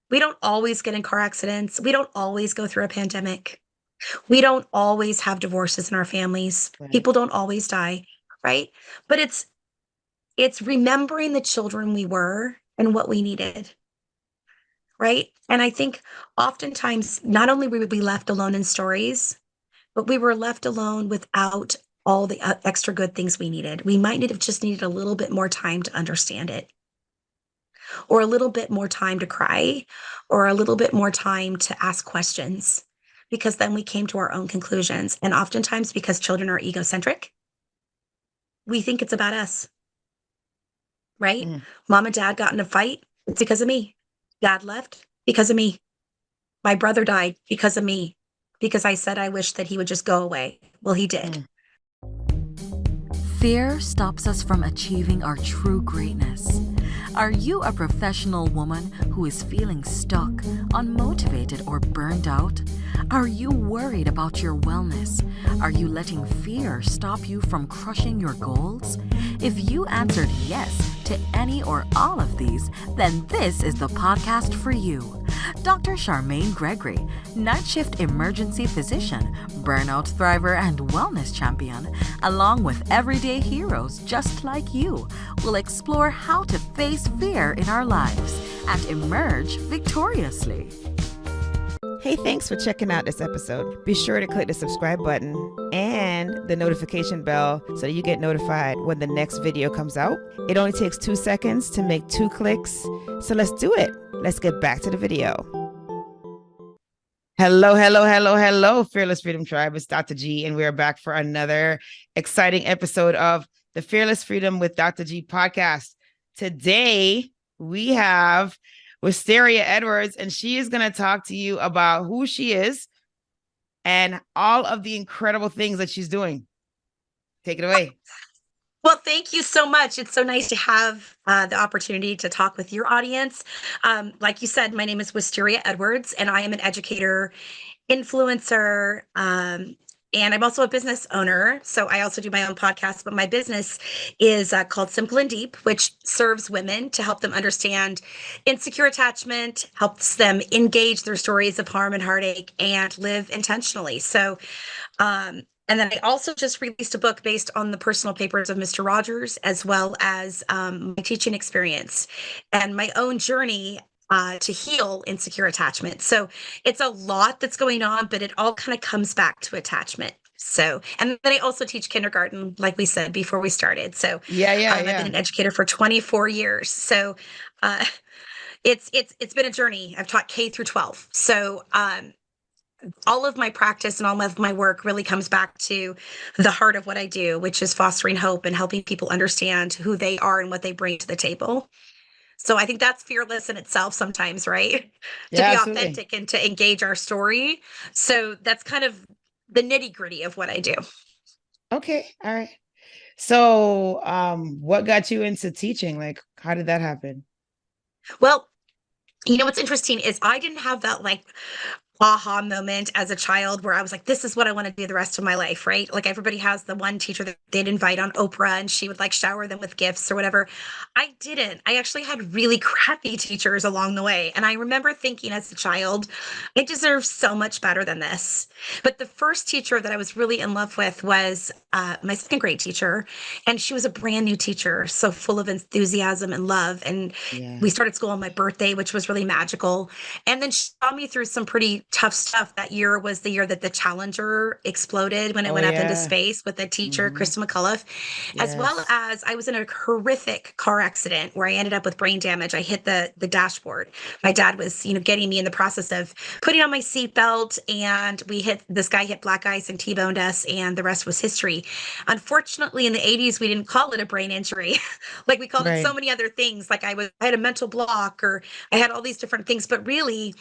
We don't always get in car accidents. We don't always go through a pandemic. We don't always have divorces in our families. Right. People don't always die, right? But it's remembering the children we were and what we needed, right? And I think oftentimes not only were we left alone in stories, but we were left alone without all the extra good things we needed. We might have just needed a little bit more time to understand it, or a little bit more time to cry, or a little bit more time to ask questions, because then we came to our own conclusions. And oftentimes, because children are egocentric, we think it's about us, right? Mm. Mom and dad got in a fight. It's because of me. Dad left because of me. My brother died because of me, because I said I wish that he would just go away. Well, he did. Mm. Fear stops us from achieving our true greatness. Are you a professional woman who is feeling stuck, unmotivated, or burned out? Are you worried about your wellness? Are you letting fear stop you from crushing your goals? If you answered yes to any or all of these, then this is the podcast for you. Dr. Charmaine Gregory, night shift emergency physician, burnout thriver, and wellness champion, along with everyday heroes just like you, will explore how to face fear in our lives and emerge victoriously. Hey, thanks for checking out this episode. Be sure to click the subscribe button and the notification bell so that you get notified when the next video comes out. It only takes 2 seconds to make 2 clicks. So let's do it. Let's get back to the video. Hello, hello, hello, hello, Fearless Freedom Tribe. It's Dr. G, and we are back for another exciting episode of the Fearless Freedom with Dr. G podcast. Today, we have Wysteria Edwards, and she is going to talk to you about who she is and all of the incredible things that she's doing. Take it away. Well, thank you so much. It's so nice to have the opportunity to talk with your audience. Like you said, my name is Wysteria Edwards, and I am an educator, influencer, and I'm also a business owner. So I also do my own podcast, but my business is called Simple and Deep, which serves women to help them understand insecure attachment, helps them engage their stories of harm and heartache, and live intentionally. And then I also just released a book based on the personal papers of Mr. Rogers, as well as my teaching experience and my own journey to heal insecure attachment. So it's a lot that's going on, but it all kind of comes back to attachment. So, and then I also teach kindergarten, like we said before we started. So I've been an educator for 24 years. So uh, it's been a journey. I've taught K through 12. So all of my practice and all of my work really comes back to the heart of what I do, which is fostering hope and helping people understand who they are and what they bring to the table. So I think that's fearless in itself sometimes, right? To Yeah, be absolutely. authentic and to engage our story. So that's kind of the nitty gritty of what I do. Okay. All right. So, what got you into teaching? Like, how did that happen? Well, you know what's interesting is I didn't have that like aha moment as a child where I was like, this is what I want to do the rest of my life, right? Like everybody has the one teacher that they'd invite on Oprah and she would like shower them with gifts or whatever. I didn't. I actually had really crappy teachers along the way. And I remember thinking as a child, I deserve so much better than this. But the first teacher that I was really in love with was my second grade teacher. And she was a brand new teacher, so full of enthusiasm and love. And Yeah. we started school on my birthday, which was really magical. And then she saw me through some pretty tough stuff. That year was the year that the Challenger exploded when it Oh, went up into yeah. space with the teacher, Mm-hmm. Krista McCullough, as well Yes. as I was in a horrific car accident where I ended up with brain damage. I hit the dashboard. My dad was, getting me in the process of putting on my seatbelt, and this guy hit black ice and T-boned us, and the rest was history. Unfortunately, in the 80s, we didn't call it a brain injury. Like we called it so Right. many other things. Like I had a mental block, or I had all these different things, but really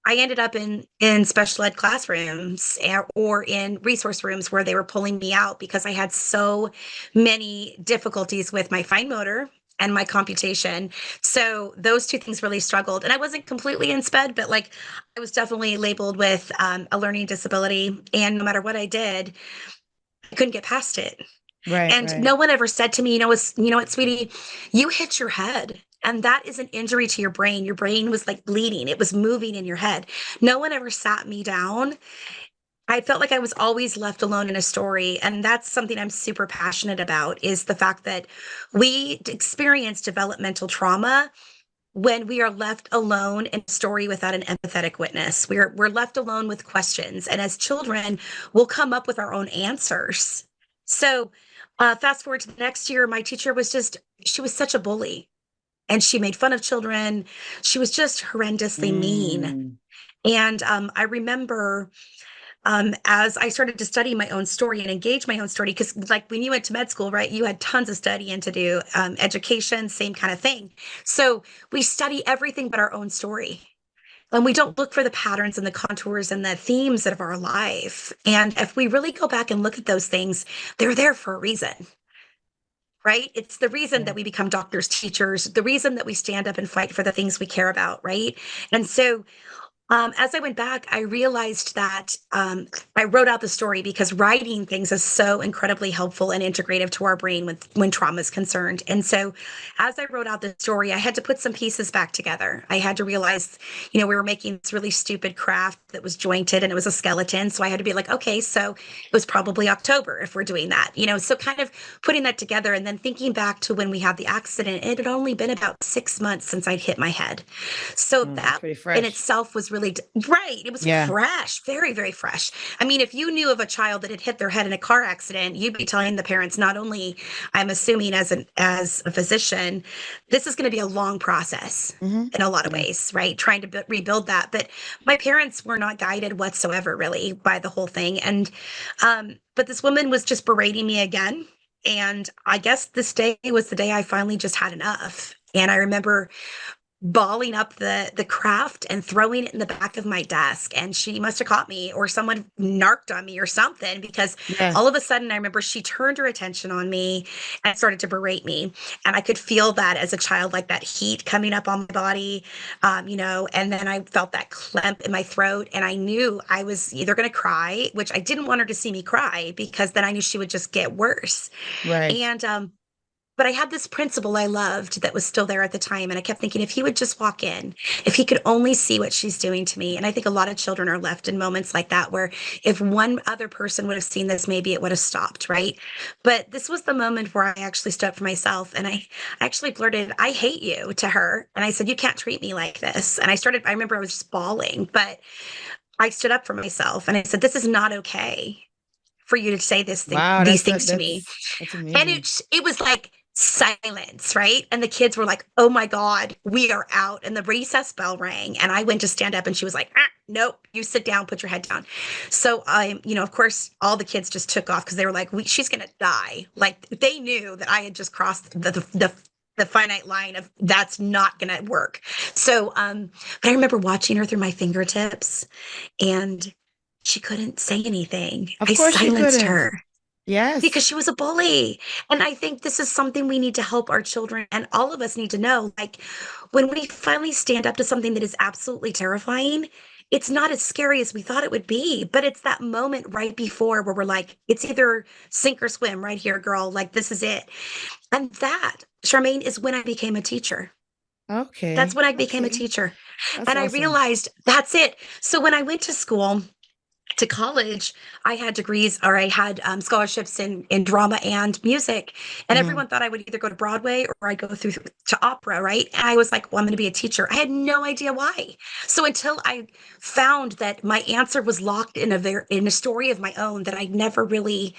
I ended up in special ed classrooms or in resource rooms where they were pulling me out because I had so many difficulties with my fine motor and my computation. So those two things really struggled. And I wasn't completely in sped, but like I was definitely labeled with a learning disability. And no matter what I did, I couldn't get past it. Right. And Right. no one ever said to me, you know what, sweetie, you hit your head. And that is an injury to your brain. Your brain was like bleeding. It was moving in your head. No one ever sat me down. I felt like I was always left alone in a story. And that's something I'm super passionate about, is the fact that we experience developmental trauma when we are left alone in a story without an empathetic witness. We're left alone with questions. And as children, we'll come up with our own answers. So fast forward to the next year, my teacher was she was such a bully. And she made fun of children. She was just horrendously mean. Mm. And I remember as I started to study my own story and engage my own story, because like when you went to med school, right, you had tons of studying to do, education, same kind of thing. So we study everything but our own story. And we don't look for the patterns and the contours and the themes of our life. And if we really go back and look at those things, they're there for a reason. Right? It's the reason that we become doctors, teachers, the reason that we stand up and fight for the things we care about, right? And so as I went back, I realized that I wrote out the story because writing things is so incredibly helpful and integrative to our brain when trauma is concerned. And so as I wrote out the story, I had to put some pieces back together. I had to realize, we were making this really stupid craft that was jointed and it was a skeleton. So I had to be like, okay, so it was probably October if we're doing that, so kind of putting that together and then thinking back to when we had the accident, it had only been about 6 months since I'd hit my head. So that in itself was really right. It was fresh, very, very fresh. I mean, if you knew of a child that had hit their head in a car accident, you'd be telling the parents, not only, I'm assuming as a physician, this is going to be a long process in a lot of ways, right? Trying to rebuild that. But my parents were not guided whatsoever, really, by the whole thing. And, but this woman was just berating me again. And I guess this day was the day I finally just had enough. And I remember balling up the craft and throwing it in the back of my desk, and she must have caught me, or someone narked on me or something, because all of a sudden I remember she turned her attention on me and started to berate me, and I could feel that as a child, like that heat coming up on my body, and then I felt that clamp in my throat, and I knew I was either going to cry, which I didn't want her to see me cry, because then I knew she would just get worse. And but I had this principal I loved that was still there at the time. And I kept thinking, if he would just walk in, if he could only see what she's doing to me. And I think a lot of children are left in moments like that, where if one other person would have seen this, maybe it would have stopped, right? But this was the moment where I actually stood up for myself. And I actually blurted, I hate you, to her. And I said, you can't treat me like this. And I remember I was just bawling, but I stood up for myself. And I said, this is not okay for you to say these things to me. That's amazing. And it was like silence, right? And the kids were like, oh my God, we are out. And the recess bell rang, and I went to stand up, and she was like, nope, you sit down, put your head down. So of course, all the kids just took off, because they were like, she's going to die. Like, they knew that I had just crossed the finite line of that's not going to work. So, but I remember watching her through my fingertips, and she couldn't say anything. I silenced her. Yes. Because she was a bully. And I think this is something we need to help our children, and all of us need to know. Like, when we finally stand up to something that is absolutely terrifying, it's not as scary as we thought it would be. But it's that moment right before where we're like, it's either sink or swim right here, girl. Like, this is it. And that, Charmaine, is when I became a teacher. Okay. That's when I became a teacher. That's and awesome. I realized that's it. So when I went to college, I had degrees, or I had scholarships in drama and music. And everyone thought I would either go to Broadway or I'd go through to opera, right? And I was like, well, I'm going to be a teacher. I had no idea why. So until I found that my answer was locked in a story of my own that I never really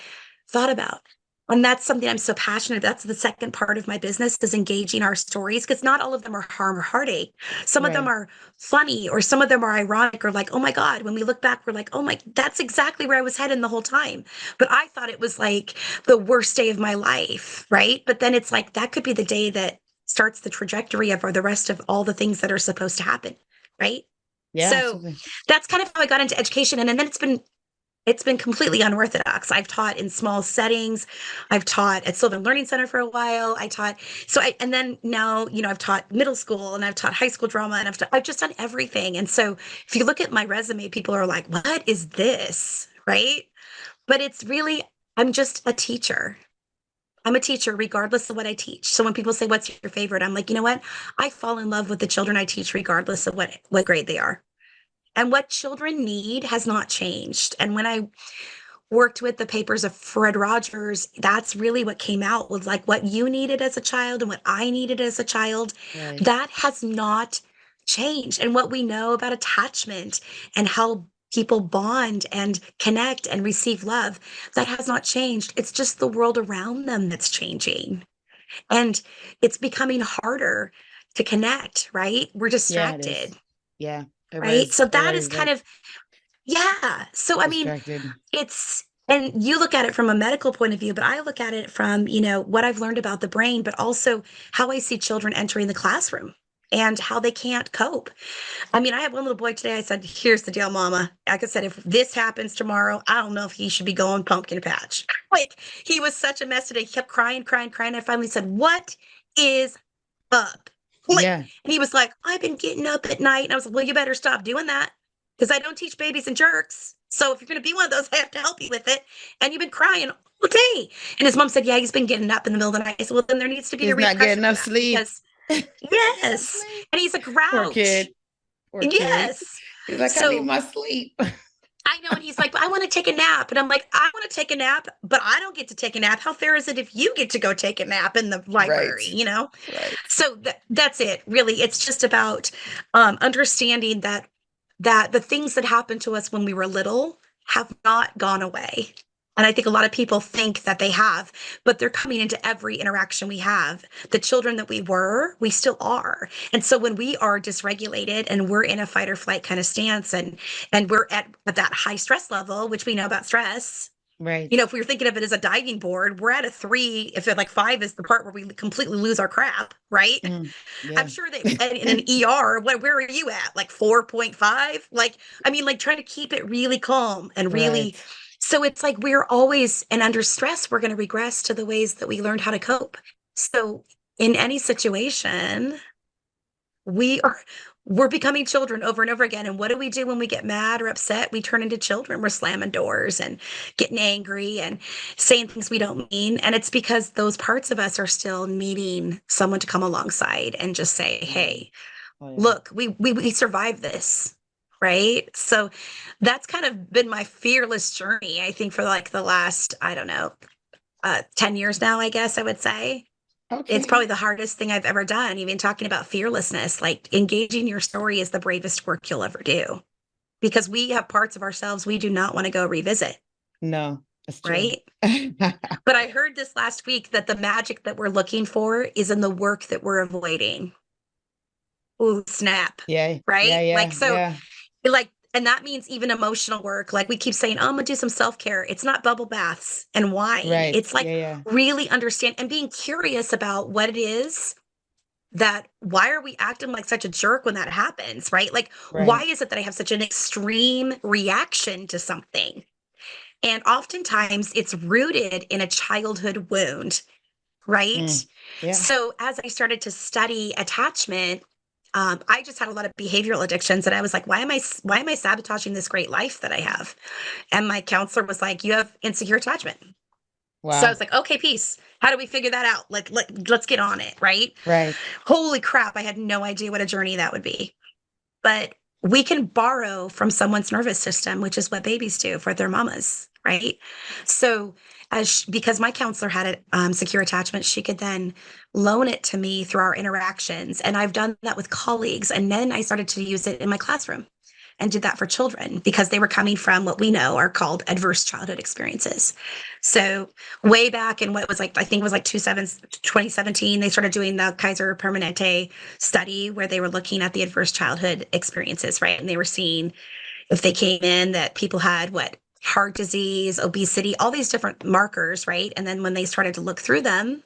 thought about. And that's something I'm so passionate about. That's the second part of my business, is engaging our stories, because not all of them are harm or heartache. Some of them are funny, or some of them are ironic, or like, oh my God, when we look back, we're like, oh my, that's exactly where I was heading the whole time. But I thought it was like the worst day of my life, right? But then it's like, that could be the day that starts the trajectory of, or the rest of all the things that are supposed to happen, right? Yeah. So absolutely. That's kind of how I got into education. And then it's been completely unorthodox. I've taught in small settings. I've taught at Sylvan Learning Center for a while. And then now, I've taught middle school, and I've taught high school drama, and I've just done everything. And so if you look at my resume, people are like, what is this? Right? But it's really, I'm just a teacher. I'm a teacher regardless of what I teach. So when people say, what's your favorite? I'm like, you know what? I fall in love with the children I teach regardless of what grade they are. And what children need has not changed. And when I worked with the papers of Fred Rogers, that's really what came out was like what you needed as a child and what I needed as a child. Right. That has not changed. And what we know about attachment and how people bond and connect and receive love, that has not changed. It's just the world around them that's changing. And it's becoming harder to connect, right? We're Yeah, it distracted, is. Yeah. right? So that is Everybody's kind like of, yeah. So, I mean, distracted. it's, and you look at it from a medical point of view, but I look at it from, what I've learned about the brain, but also how I see children entering the classroom and how they can't cope. I mean, I had one little boy today. I said, here's the deal, mama. Like I said, if this happens tomorrow, I don't know if he should be going pumpkin patch. Like, he was such a mess today. He kept crying, crying, crying. I finally said, what is up? Like, Yeah. and he was like, I've been getting up at night. And I was like, well, you better stop doing that because I don't teach babies and jerks. So if you're going to be one of those, I have to help you with it. And you've been crying all day. And his mom said, yeah, he's been getting up in the middle of the night. I said, well, then there needs to be He's a not getting repercussion for enough that sleep. because yes. And he's a Poor grouch. kid. Poor kid. Yes. He's like, I need my sleep. I know. And he's like, I want to take a nap. And I'm like, I want to take a nap, but I don't get to take a nap. How fair is it if you get to go take a nap in the library, Right. So that's it. Really, it's just about understanding that the things that happened to us when we were little have not gone away. And I think a lot of people think that they have, but they're coming into every interaction we have. The children that we were, we still are. And so when we are dysregulated and we're in a fight or flight kind of stance and we're at that high stress level, which we know about stress, Right. if we were thinking of it as a diving board, we're at a 3. If it like 5 is the part where we completely lose our crap, right? Yeah. I'm sure that in an ER, where are you at? Like 4.5? Like, I mean, like trying to keep it really calm and really. Right. So it's like we're always, and under stress, we're going to regress to the ways that we learned how to cope. So in any situation, we're becoming children over and over again. And what do we do when we get mad or upset? We turn into children. We're slamming doors and getting angry and saying things we don't mean. And it's because those parts of us are still needing someone to come alongside and just say, hey, look, we survived this. Right. So that's kind of been my fearless journey, I think, for like the last, I don't know, 10 years now, I guess I would say. Okay. It's probably the hardest thing I've ever done. Even talking about fearlessness, like engaging your story is the bravest work you'll ever do because we have parts of ourselves we do not want to go revisit. No, that's true. Right. But I heard this last week that the magic that we're looking for is in the work that we're avoiding. Ooh, snap. Yeah. Right. Yeah. Like, so and that means even emotional work. Like we keep saying, oh, I'm gonna do some self-care. It's not bubble baths and wine. Right. It's like really understand and being curious about what it is that why are we acting like such a jerk when that happens, right? Like, why is it that I have such an extreme reaction to something? And oftentimes it's rooted in a childhood wound, right? Yeah. So as I started to study attachment, I just had a lot of behavioral addictions, and I was like, why am I sabotaging this great life that I have? And my counselor was like, you have insecure attachment. Wow. So I was like, okay, peace. How do we figure that out? Like, let's get on it, right? Right. Holy crap, I had no idea what a journey that would be. But we can borrow from someone's nervous system, which is what babies do for their mamas, right? So because my counselor had a secure attachment, she could then loan it to me through our interactions. And I've done that with colleagues. And then I started to use it in my classroom and did that for children because they were coming from what we know are called adverse childhood experiences. So way back in what was like, I think it was like 2017, they started doing the Kaiser Permanente study where they were looking at the adverse childhood experiences, right? And they were seeing if they came in that people had heart disease, obesity, all these different markers, right? And then when they started to look through them,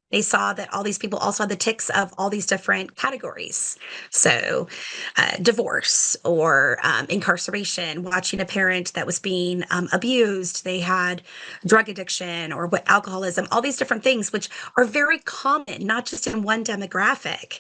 they saw that all these people also had the tics of all these different categories. So divorce or incarceration, watching a parent that was being abused. They had drug addiction or alcoholism, all these different things, which are very common, not just in one demographic.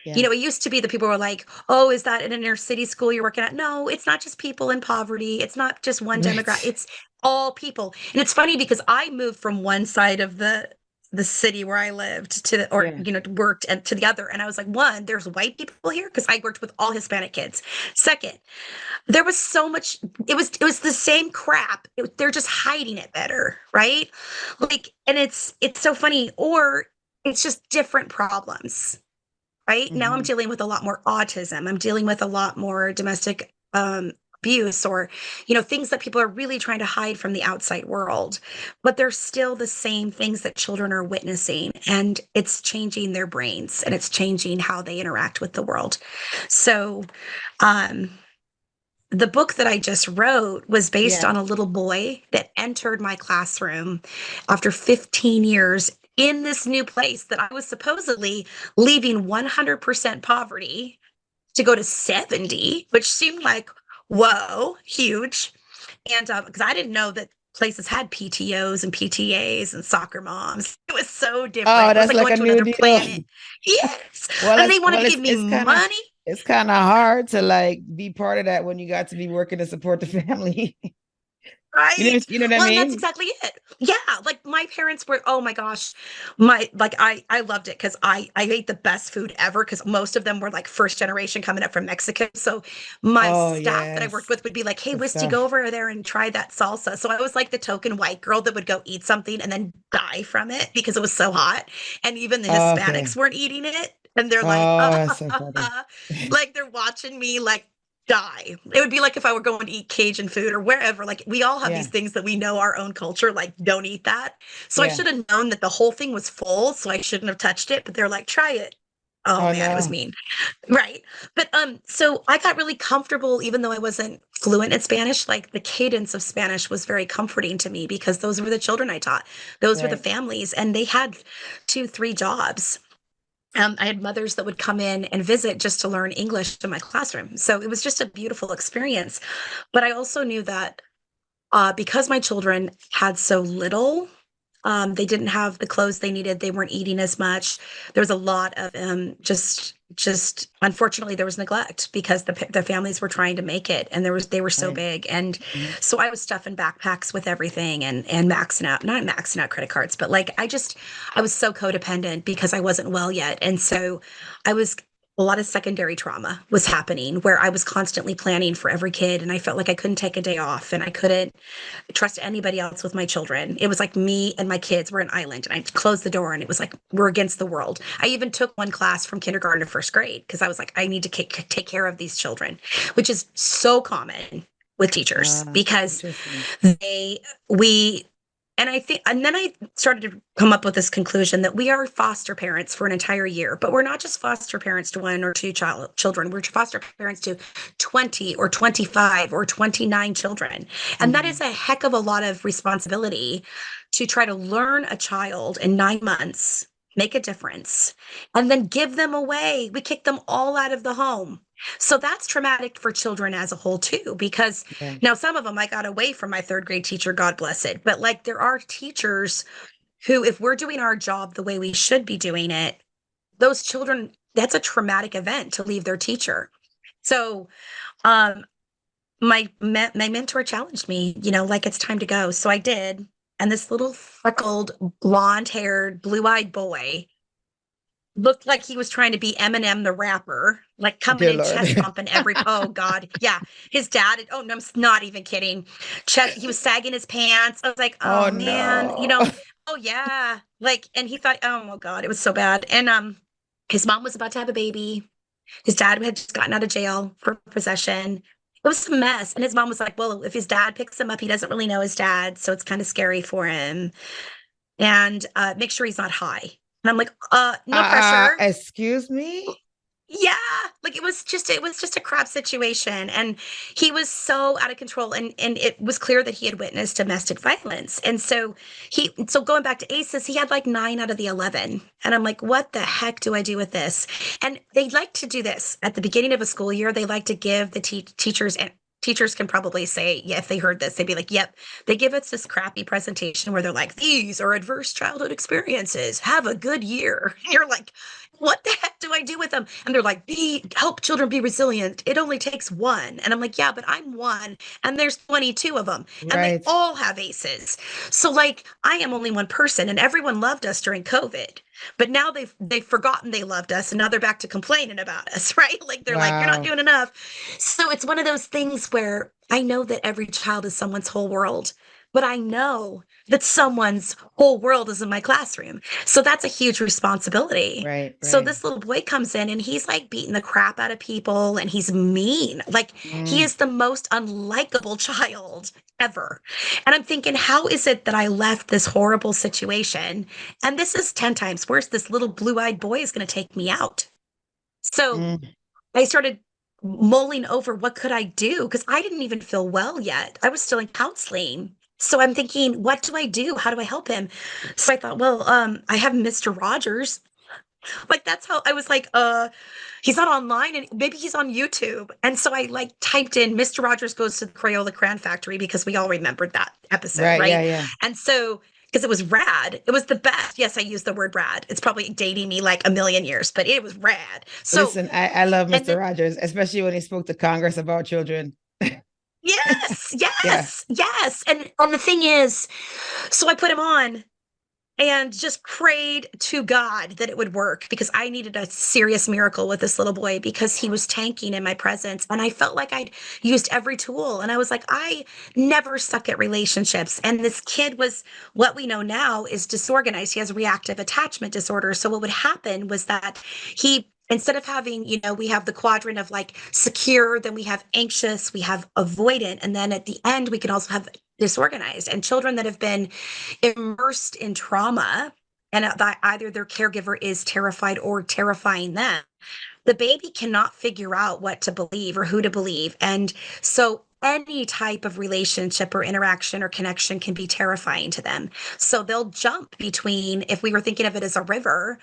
Yeah. It used to be that people were like, oh, is that in an inner city school you're working at? No, it's not just people in poverty. It's not just one demographic. It's all people. And it's funny because I moved from one side of the the city where I lived to the, or, Yeah. worked and to the other. And I was like, one, there's white people here because I worked with all Hispanic kids. Second, there was so much, it was the same crap. They're just hiding it better, right? Like, and it's so funny, or it's just different problems, right? Now I'm Mhm. dealing with a lot more autism. I'm dealing with a lot more domestic abuse, or things that people are really trying to hide from the outside world, but they're still the same things that children are witnessing, and it's changing their brains and it's changing how they interact with the world. So um the book that I just wrote was based Yeah. on a little boy that entered my classroom after 15 years in this new place that I was supposedly leaving 100% poverty to go to 70, which seemed like, whoa, huge. And because I didn't know that places had PTOs and PTAs and soccer moms. It was so different. Oh, It was that's like like going a to new another deal. planet. Yes. Well, And it's they wanted well, to give me it's kind of money. it's kind of hard to like be part of that when you got to be working to support the family. Right. You know what I Well, and that's mean? exactly it. Yeah. Like my parents were, oh my gosh, I loved it because I ate the best food ever because most of them were like first generation coming up from Mexico. So my Oh staff that I worked yes, with would be like, hey, good Wisty, go stuff. over there and try that salsa. So I was like the token white girl that would go eat something and then die from it because it was so hot. And even the Oh, Hispanics okay. weren't eating it. And they're like, Oh, that's so funny. like they're watching me like die. It would be like if I were going to eat Cajun food or wherever. Like we all have these Yeah, things that we know our own culture, like don't eat that. So I yeah. should have known that the whole thing was full, so I shouldn't have touched it. But they're like, try it. Oh Oh man, it was no. mean. Right. But so I got really comfortable, even though I wasn't fluent in Spanish, like the cadence of Spanish was very comforting to me because those were the children I taught. Those were the Right. families, and they had 2, 3 jobs. I had mothers that would come in and visit just to learn English in my classroom. So it was just a beautiful experience. But I also knew that because my children had so little, they didn't have the clothes they needed. They weren't eating as much. There was a lot of just unfortunately there was neglect because the families were trying to make it, and they were so Right. big, and Mhm. so I was stuffing backpacks with everything and maxing out, not maxing out credit cards, but like I was so codependent because I wasn't well yet, and so I was. A lot of secondary trauma was happening where I was constantly planning for every kid, and I felt like I couldn't take a day off, and I couldn't trust anybody else with my children. It was like me and my kids were an island, and I closed the door, and it was like we're against the world. I even took one class from kindergarten to first grade because I was like, I need to take care of these children, which is so common with teachers because Interesting. we and I think, and then I started to come up with this conclusion that we are foster parents for an entire year, but we're not just foster parents to 1 or 2 children. We're foster parents to 20 or 25 or 29 children. And that is Mhm. a heck of a lot of responsibility to try to learn a child in 9 months, make a difference, and then give them away. We kick them all out of the home. So that's traumatic for children as a whole, too, because Yeah. now some of them I got away from my third grade teacher, God bless it. But like there are teachers who, if we're doing our job the way we should be doing it, those children, that's a traumatic event to leave their teacher. So um my mentor challenged me, like it's time to go. So I did. And this little freckled, blonde-haired, blue-eyed boy looked like he was trying to be Eminem the rapper, like coming Dear in Lord. chest bumping oh God. Yeah. His dad, oh no, I'm not even kidding. He was sagging his pants. I was like, Oh oh man, no. oh yeah. Like, and he thought, oh my God, it was so bad. And his mom was about to have a baby. His dad had just gotten out of jail for possession. It was a mess. And his mom was like, well, if his dad picks him up, he doesn't really know his dad. So it's kind of scary for him. And make sure he's not high. And I'm like, no pressure. Excuse me? Yeah, like it was just a crap situation, and he was so out of control, and it was clear that he had witnessed domestic violence. And so going back to ACEs, he had like 9 out of the 11. And I'm like, what the heck do I do with this? And they like to do this at the beginning of a school year. They like to give the teachers, and teachers can probably say, yeah, if they heard this, they'd be like, yep. They give us this crappy presentation where they're like, these are adverse childhood experiences. Have a good year. And you're like, what the heck do I do with them? And they're like, help children be resilient. It only takes one. And I'm like, yeah, but I'm one and there's 22 of them and they Right. all have aces. So like I am only one person and everyone loved us during COVID. But now they've forgotten they loved us and now they're back to complaining about us, right? Like they're like, you're not Wow. doing enough. So it's one of those things where I know that every child is someone's whole world, but I know that someone's whole world is in my classroom. So that's a huge responsibility. Right. So Right. this little boy comes in and he's like beating the crap out of people and he's mean. Like he Mm, is the most unlikable child ever. And I'm thinking, how is it that I left this horrible situation? And this is 10 times worse. This little blue-eyed boy is going to take me out. So mm, I started mulling over what could I do because I didn't even feel well yet. I was still in counseling. So I'm thinking, what do I do? How do I help him? So I thought, well, I have Mr. Rogers. Like that's how I was like, he's not online and maybe he's on YouTube. And so I like typed in Mr. Rogers goes to the Crayola Crayon Factory because we all remembered that episode, right. Yeah. right? Yeah. And so because it was rad, it was the best. Yes, I used the word rad. It's probably dating me like a million years, but it was rad. So Listen, I love and Mr. then Rogers, especially when he spoke to Congress about children. yes, Yeah. yes, yes. And the thing is, so I put him on and just prayed to God that it would work because I needed a serious miracle with this little boy because he was tanking in my presence. And I felt like I'd used every tool. And I was like, I never suck at relationships. And this kid was what we know now is disorganized. He has reactive attachment disorder. So what would happen was that he, instead of having, we have the quadrant of like secure, then we have anxious, we have avoidant. And then at the end, we can also have disorganized. And children that have been immersed in trauma and that either their caregiver is terrified or terrifying them, the baby cannot figure out what to believe or who to believe. And so any type of relationship or interaction or connection can be terrifying to them. So they'll jump between, if we were thinking of it as a river,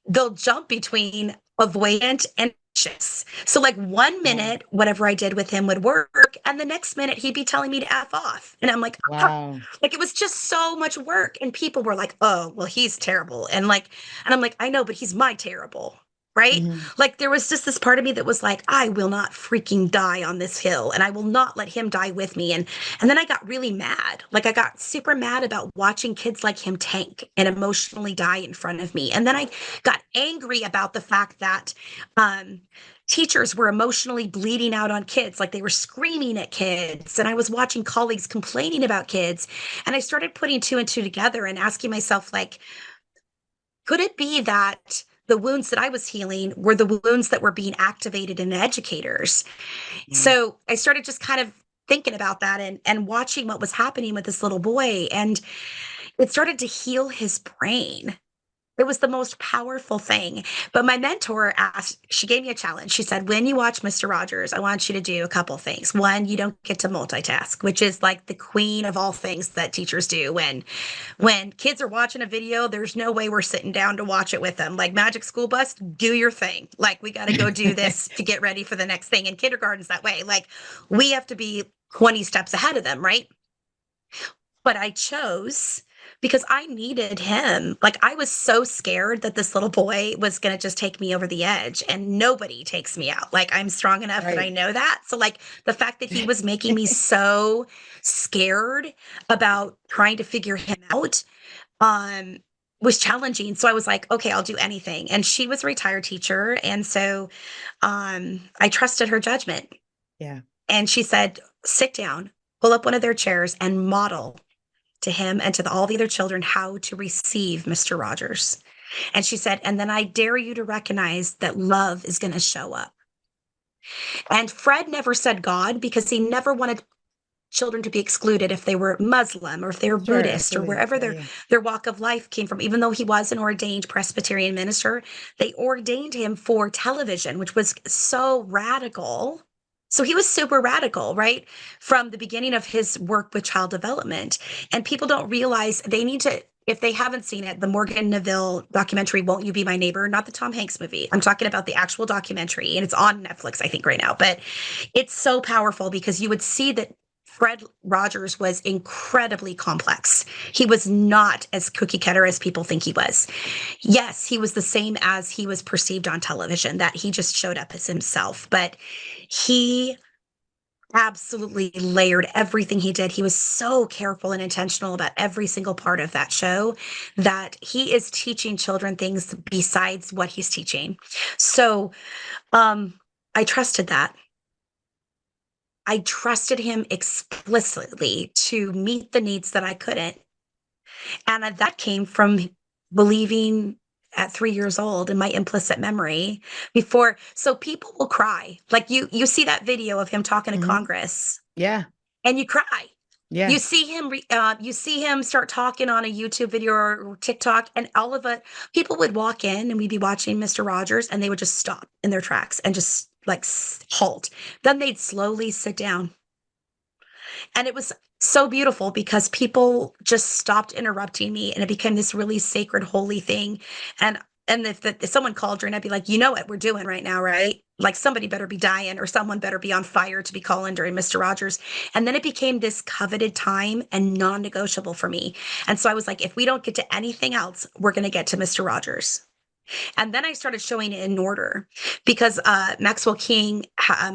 they'll jump between avoidant and anxious. So like one Wow. minute, whatever I did with him would work, and the next minute he'd be telling me to F off. And I'm like, ah. Wow. Like it was just so much work. And people were like, oh, well, he's terrible. And I'm like, I know, but he's my terrible. Right? Mhm. Like there was just this part of me that was like, I will not freaking die on this hill and I will not let him die with me. And then I got really mad. Like I got super mad about watching kids like him tank and emotionally die in front of me. And then I got angry about the fact that teachers were emotionally bleeding out on kids, like they were screaming at kids. And I was watching colleagues complaining about kids. And I started putting two and two together and asking myself, like, could it be that the wounds that I was healing were the wounds that were being activated in educators? Mm. So I started just kind of thinking about that and watching what was happening with this little boy. And it started to heal his brain. It was the most powerful thing. But my mentor asked, she gave me a challenge. She said, when you watch Mr. Rogers, I want you to do a couple things. One, you don't get to multitask, which is like the queen of all things that teachers do. When kids are watching a video, there's no way we're sitting down to watch it with them. Like Magic School Bus, do your thing. Like we got to go do this to get ready for the next thing. And kindergarten's that way. Like we have to be 20 steps ahead of them, right? But I chose because I needed him. Like I was so scared that this little boy was going to just take me over the edge and nobody takes me out. Like I'm strong enough that I Right. know that. So like the fact that he was making me so scared about trying to figure him out um was challenging. So I was like, okay, I'll do anything. And she was a retired teacher and so I trusted her judgment. Yeah. And she said, sit down, pull up one of their chairs and model to him and to all the other children how to receive Mr. Rogers. And she said, and then I dare you to recognize that love is going to show up. And Fred never said God because he never wanted children to be excluded if they were Muslim or if they were Sure. Buddhist or Absolutely. wherever Yeah. their Yeah. their walk of life came from. Even though he was an ordained Presbyterian minister, they ordained him for television, which was so radical. So he was super radical, right? From the beginning of his work with child development. And people don't realize they need to, if they haven't seen it, the Morgan Neville documentary, Won't You Be My Neighbor? Not the Tom Hanks movie. I'm talking about the actual documentary, and it's on Netflix, I think, right now. But it's so powerful because you would see that Fred Rogers was incredibly complex. He was not as cookie cutter as people think he was. Yes, he was the same as he was perceived on television, that he just showed up as himself, but he absolutely layered everything he did. He was so careful and intentional about every single part of that show that he is teaching children things besides what he's teaching. So I trusted that. I trusted him explicitly to meet the needs that I couldn't. And that came from believing at 3 years old in my implicit memory before. So people will cry. Like you see that video of him talking to Congress. Yeah. And you cry. Yeah. You see him start talking on a YouTube video or TikTok, and all of it, people would walk in and we'd be watching Mr. Rogers and they would just stop in their tracks and just like halt. Then they'd slowly sit down. And it was so beautiful because people just stopped interrupting me and it became this really sacred, holy thing. And if someone called during, I'd be like, you know what we're doing right now, right? Like somebody better be dying or someone better be on fire to be calling during Mr. Rogers. And then it became this coveted time and non-negotiable for me. And so I was like, if we don't get to anything else, we're going to get to Mr. Rogers. And then I started showing it in order because Maxwell King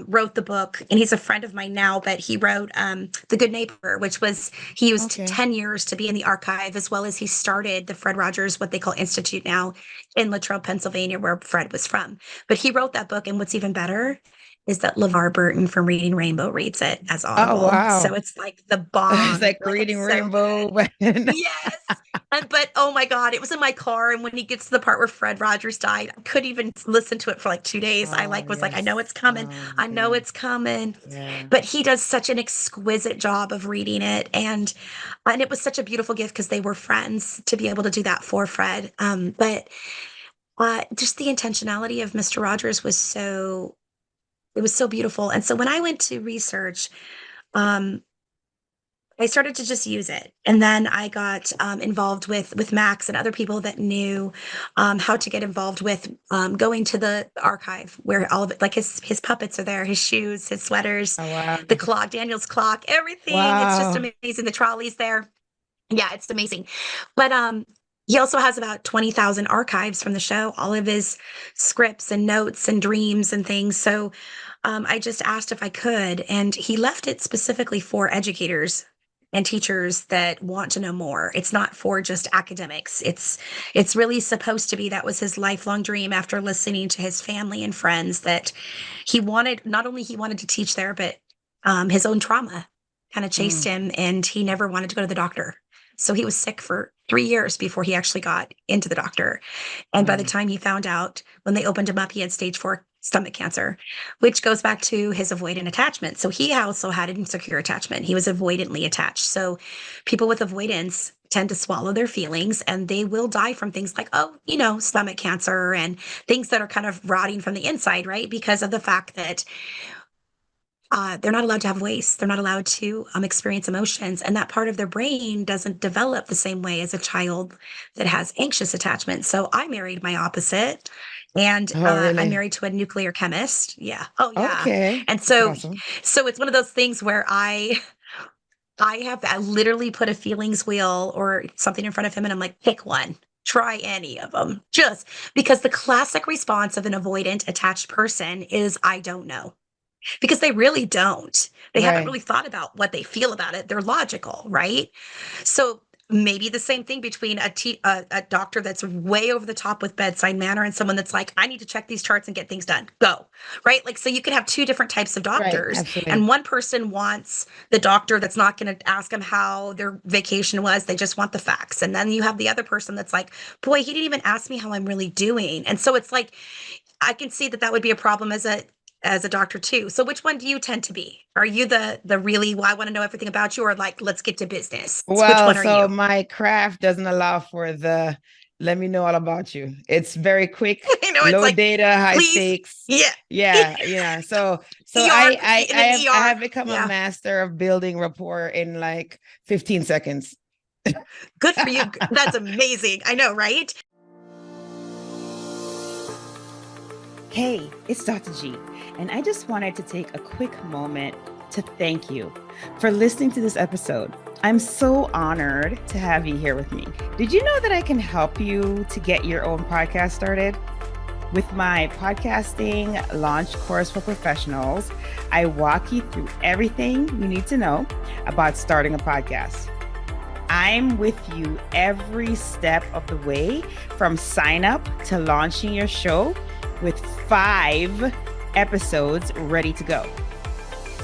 wrote the book, and he's a friend of mine now, but he wrote The Good Neighbor, which was, he used 10 years to be in the archive, as well as he started the Fred Rogers, what they call Institute now in Latrobe, Pennsylvania, where Fred was from. But he wrote that book, and what's even better is that LeVar Burton from Reading Rainbow reads it as Audible. Oh, wow. So it's like the bomb. It's like Reading Rainbow. Yes. But oh my God, it was in my car. And when he gets to the part where Fred Rogers died, I couldn't even listen to it for like 2 days. I was like, I know it's coming. I know it's coming. Yeah. But he does such an exquisite job of reading it. And it was such a beautiful gift because they were friends to be able to do that for Fred. But just the intentionality of Mr. Rogers was so beautiful. And so when I went to research, I started to just use it. And then I got involved with Max and other people that knew how to get involved with going to the archive where all of it, like his puppets are there, his shoes, his sweaters, the clock, Daniel's clock, everything. It's just amazing. The trolley's there. Yeah, it's amazing. But he also has about 20,000 archives from the show, all of his scripts and notes and dreams and things. So I just asked if I could, and he left it specifically for educators and teachers that want to know more. It's not for just academics. It's really supposed to be, that was his lifelong dream after listening to his family and friends, that he wanted, not only he wanted to teach there, but his own trauma kind of chased him, and he never wanted to go to the doctor. So he was sick for 3 years before he actually got into the doctor. And by the time he found out, when they opened him up, he had stage 4 stomach cancer, which goes back to his avoidant attachment. So he also had an insecure attachment. He was avoidantly attached. So people with avoidance tend to swallow their feelings, and they will die from things like, stomach cancer and things that are kind of rotting from the inside, right? Because of the fact that they're not allowed to have waste. They're not allowed to experience emotions. And that part of their brain doesn't develop the same way as a child that has anxious attachment. So I married my opposite. And really? I'm married to a nuclear chemist. Yeah. Oh, yeah. Okay. And so, That's awesome. so it's one of those things where I literally put a feelings wheel or something in front of him, and I'm like, pick one. Try any of them. Just because the classic response of an avoidant attached person is, I don't know. Because they really don't. They haven't really thought about what they feel about it. They're logical, right? So maybe the same thing between a doctor that's way over the top with bedside manner and someone that's like, I need to check these charts and get things done. Go, right? Like, so you could have two different types of doctors. And one person wants the doctor that's not going to ask them how their vacation was. They just want the facts. And then you have the other person that's like, boy, he didn't even ask me how I'm really doing. And so it's like, I can see that would be a problem as a doctor too. So which one do you tend to be? Are you the really, I want to know everything about you, or like, let's get to business? Well, which one are so you? my craft doesn't allow for the, let me know all about you. It's very quick, low like, data, high stakes. Yeah. So I have become a master of building rapport in like 15 seconds. Good for you. That's amazing. I know, right? Hey, it's Dr. G, and I just wanted to take a quick moment to thank you for listening to this episode. I'm so honored to have you here with me. Did you know that I can help you to get your own podcast started? With my podcasting launch course for professionals, I walk you through everything you need to know about starting a podcast. I'm with you every step of the way, from sign up to launching your show, with 5 episodes ready to go.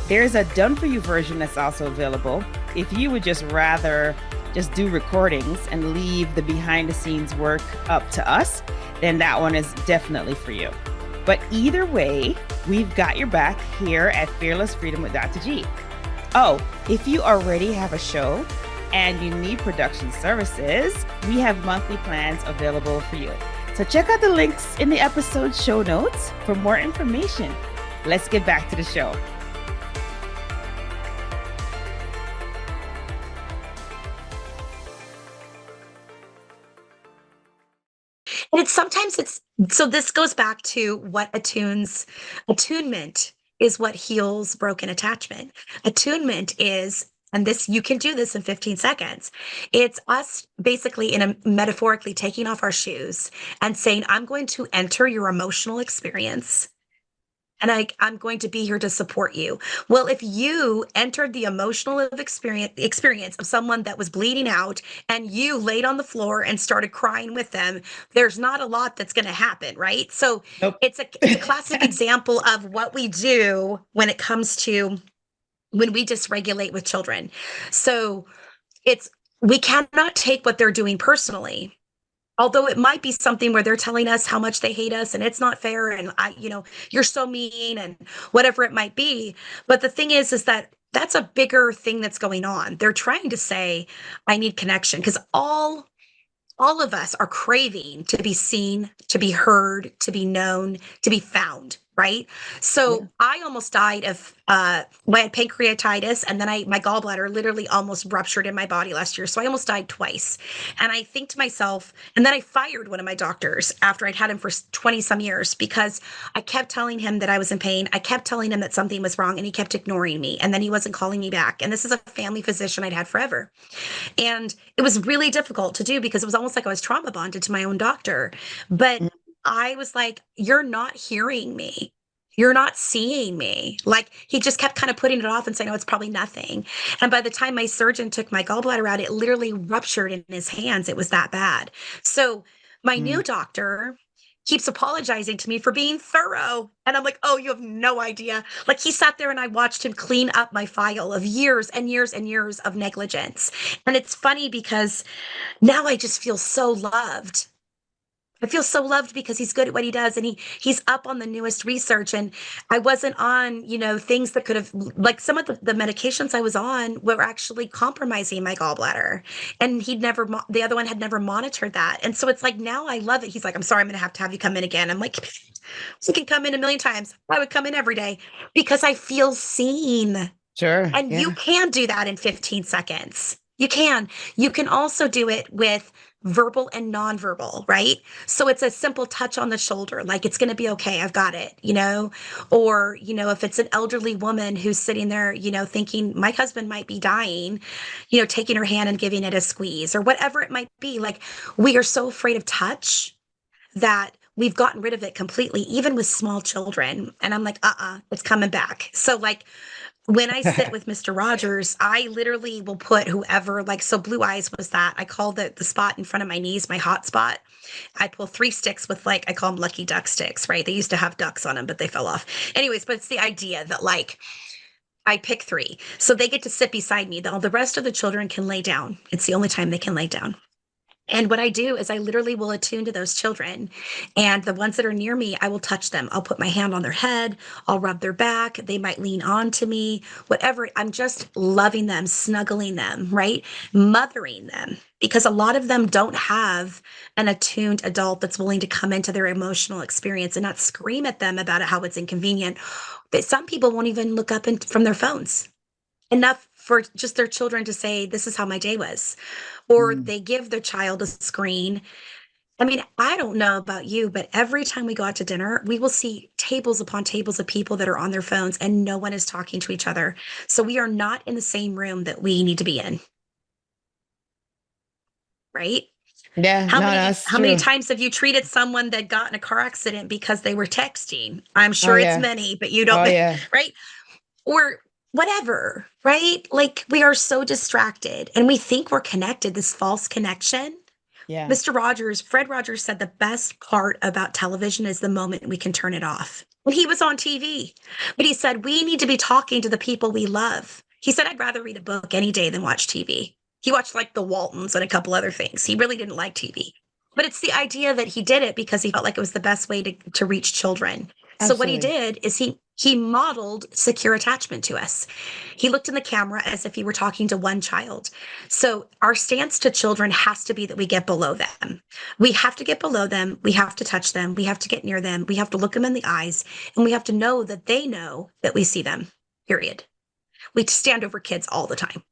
There's a done for you version that's also available. If you would just rather just do recordings and leave the behind the scenes work up to us, then that one is definitely for you. But either way, we've got your back here at Fearless Freedom with Dr. G. Oh, if you already have a show and you need production services, we have monthly plans available for you. So check out the links in the episode show notes for more information. Let's get back to the show. And so this goes back to what attunement is what heals broken attachment. Attunement is, and this, you can do this in 15 seconds. It's us basically metaphorically taking off our shoes and saying, I'm going to enter your emotional experience. And I'm going to be here to support you. Well, if you entered the emotional experience of someone that was bleeding out and you laid on the floor and started crying with them, there's not a lot that's going to happen, right? So Nope. it's a classic example of what we do when it comes to when we dysregulate with children. So we cannot take what they're doing personally. Although it might be something where they're telling us how much they hate us and it's not fair and you're so mean and whatever it might be. But the thing is that that's a bigger thing that's going on. They're trying to say, I need connection, because all of us are craving to be seen, to be heard, to be known, to be found, right? So Yeah. I almost died of, I had pancreatitis, and then my gallbladder literally almost ruptured in my body last year. So I almost died twice. And I think to myself, and then I fired one of my doctors after I'd had him for 20 some years, because I kept telling him that I was in pain. I kept telling him that something was wrong, and he kept ignoring me. And then he wasn't calling me back. And this is a family physician I'd had forever. And it was really difficult to do because it was almost like I was trauma bonded to my own doctor. But I was like, you're not hearing me. You're not seeing me. Like, he just kept kind of putting it off and saying, oh, it's probably nothing. And by the time my surgeon took my gallbladder out, it literally ruptured in his hands. It was that bad. So my new doctor keeps apologizing to me for being thorough. And I'm like, oh, you have no idea. Like, he sat there and I watched him clean up my file of years and years and years of negligence. And it's funny because now I just feel so loved. I feel so loved because he's good at what he does, and he's up on the newest research. And I wasn't on, things that could have, like, some of the medications I was on were actually compromising my gallbladder, and the other one had never monitored that. And so it's like, now I love it. He's like, I'm sorry, I'm going to have you come in again. I'm like, you can come in a million times. I would come in every day because I feel seen. Sure. And you can do that in 15 seconds. You can. You can also do it with verbal and nonverbal, right? So it's a simple touch on the shoulder, like, it's going to be okay, I've got it, or, if it's an elderly woman who's sitting there, thinking my husband might be dying, taking her hand and giving it a squeeze, or whatever it might be. Like, we are so afraid of touch that we've gotten rid of it completely, even with small children. And I'm like, it's coming back. So, like, when I sit with Mr. Rogers, I literally will put whoever, like, so Blue Eyes was that. I call the spot in front of my knees my hot spot. I pull 3 sticks with, like, I call them lucky duck sticks, right? They used to have ducks on them, but they fell off. Anyways, but it's the idea that, like, I pick 3. So they get to sit beside me. The rest of the children can lay down. It's the only time they can lay down. And what I do is I literally will attune to those children, and the ones that are near me, I will touch them. I'll put my hand on their head. I'll rub their back. They might lean on to me, whatever. I'm just loving them, snuggling them, right? Mothering them, because a lot of them don't have an attuned adult that's willing to come into their emotional experience and not scream at them about how it's inconvenient. But some people won't even look up from their phones. Enough for just their children to say, this is how my day was. Or they give their child a screen I mean, I don't know about you, but every time we go out to dinner, we will see tables upon tables of people that are on their phones and no one is talking to each other. So we are not in the same room that we need to be in, right? Yeah, no, that's How many true. times have you treated someone that got in a car accident because they were texting? I'm Oh sure it's yeah. many, but you Oh don't, yeah. right? Or whatever, right? Like we are so distracted and we think we're connected, this false connection. Yeah. Fred Rogers said the best part about television is the moment we can turn it off. When he was on TV, but he said, we need to be talking to the people we love. He said, I'd rather read a book any day than watch TV. He watched like the Waltons and a couple other things. He really didn't like TV. But it's the idea that he did it because he felt like it was the best way to reach children. So what he Absolutely. did is he modeled secure attachment to us. He looked in the camera as if he were talking to one child. So our stance to children has to be that we get below them. We have to get below them. We have to touch them. We have to get near them. We have to look them in the eyes and we have to know that they know that we see them, period. We stand over kids all the time.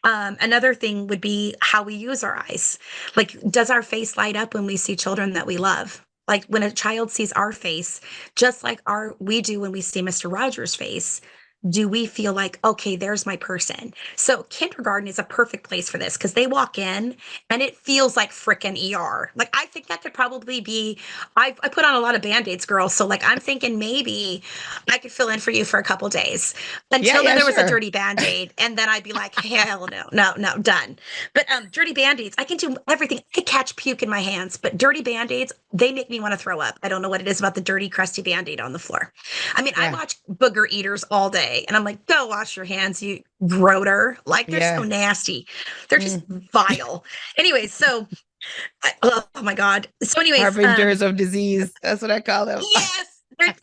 Another thing would be how we use our eyes. Like, does our face light up when we see children that we love? Like when a child sees our face, just like we do when we see Mr. Rogers' face, do we feel like, okay, there's my person? So kindergarten is a perfect place for this because they walk in and it feels like frickin' ER. Like I think that could probably be, I put on a lot of Band-Aids, girls. So like I'm thinking maybe I could fill in for you for a couple days Yeah, until then yeah, there was a sure. dirty Band-Aid. And then I'd be like, hell no, no, no, done. But dirty Band-Aids, I can do everything. I catch puke in my hands, but dirty Band-Aids, they make me want to throw up. I don't know what it is about the dirty, crusty Band-Aid on the floor. I mean, I Yeah. watch booger eaters all day and I'm like, go wash your hands, you groater. Like they're so Yeah. nasty. They're just Mm. vile. Anyways, so oh my God. So anyways, Harbingers of disease. That's what I call them. yes,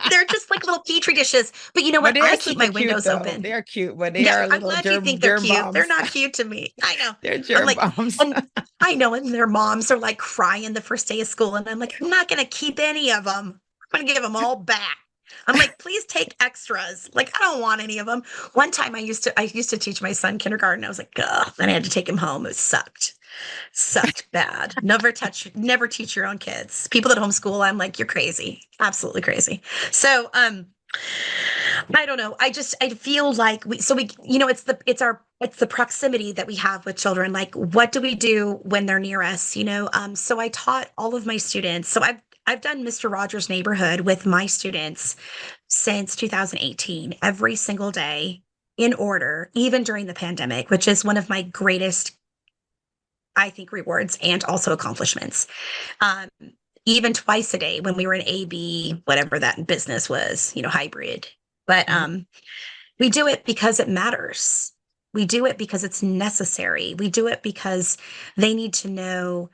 they're just like little petri dishes. But you know But what? they are I keep super my cute windows though. open. They are cute, but they Yeah, are I'm little glad you think they're germ cute. They're bombs. not cute to me. I know. They're I'm germ like, bombs. and I know, and their moms are like crying the first day of school, and I'm like, I'm not gonna keep any of them. I'm gonna give them all back. I'm like, please take extras. Like, I don't want any of them. One time I used to teach my son kindergarten. I was like, ugh, then I had to take him home. It sucked bad. Never teach your own kids. People that homeschool, I'm like, you're crazy. Absolutely crazy. So, I don't know. I feel like it's the proximity that we have with children. Like, what do we do when they're near us? So I taught all of my students. So I've done Mr. Rogers' Neighborhood with my students since 2018, every single day in order, even during the pandemic, which is one of my greatest, I think, rewards and also accomplishments. Um, Even twice a day when we were in AB, whatever that business was, hybrid. But Mhm. we do it because it matters. We do it because it's necessary. We do it because they need to know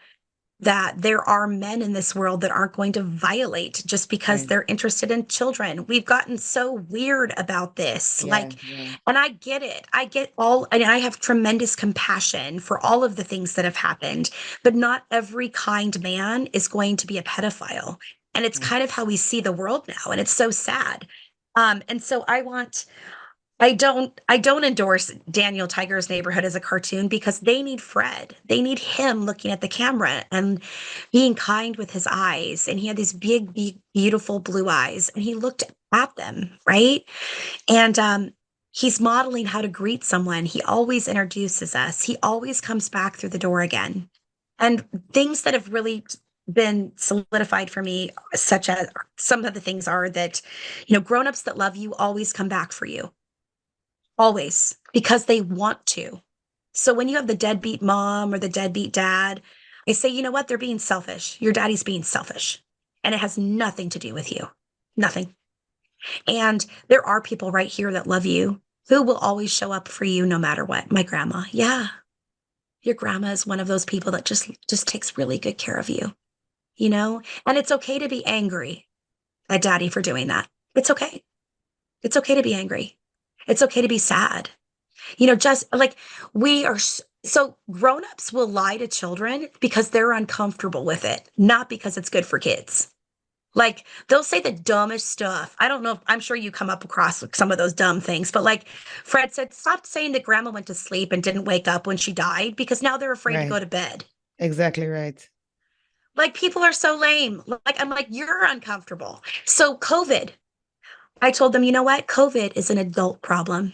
that there are men in this world that aren't going to violate just because Right. they're interested in children. We've gotten so weird about this. Yeah. Like, Yeah. and I get it. And I have tremendous compassion for all of the things that have happened, but not every kind man is going to be a pedophile. And it's Right. kind of how we see the world now. And it's so sad. And so I don't endorse Daniel Tiger's Neighborhood as a cartoon because they need Fred. They need him looking at the camera and being kind with his eyes. And he had these big, big, beautiful blue eyes, and he looked at them, right? And he's modeling how to greet someone. He always introduces us. He always comes back through the door again. And things that have really been solidified for me, such as some of the things are that, grown-ups that love you always come back for you. Always, because they want to. So when you have the deadbeat mom or the deadbeat dad, I say, you know what? They're being selfish. Your daddy's being selfish. And it has nothing to do with you. Nothing. And there are people right here that love you who will always show up for you no matter what. My grandma. Yeah. Your grandma is one of those people that just takes really good care of you, And it's okay to be angry at daddy for doing that. It's okay. It's okay to be angry. It's okay to be sad. Just like we are. So grown-ups will lie to children because they're uncomfortable with it, not because it's good for kids. Like they'll say the dumbest stuff. I don't know. I'm sure you come up across some of those dumb things, but like Fred said, stop saying that grandma went to sleep and didn't wake up when she died because now they're afraid to Right. go to bed. Exactly right. Like people are so lame. Like I'm like, you're uncomfortable. So COVID, I told them, you know what? COVID is an adult problem.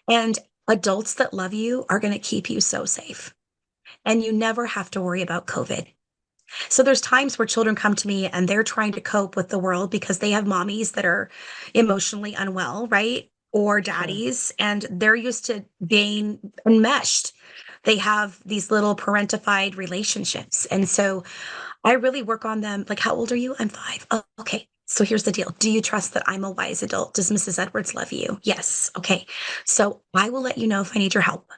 And adults that love you are going to keep you so safe. And you never have to worry about COVID. So there's times where children come to me and they're trying to cope with the world because they have mommies that are emotionally unwell, right? Or Sure. daddies, and they're used to being enmeshed. They have these little parentified relationships. And so I really work on them. Like, how old are you? I'm 5. Oh, okay. So here's the deal. Do you trust that I'm a wise adult? Does Mrs. Edwards love you? Yes. Okay. So I will let you know if I need your help.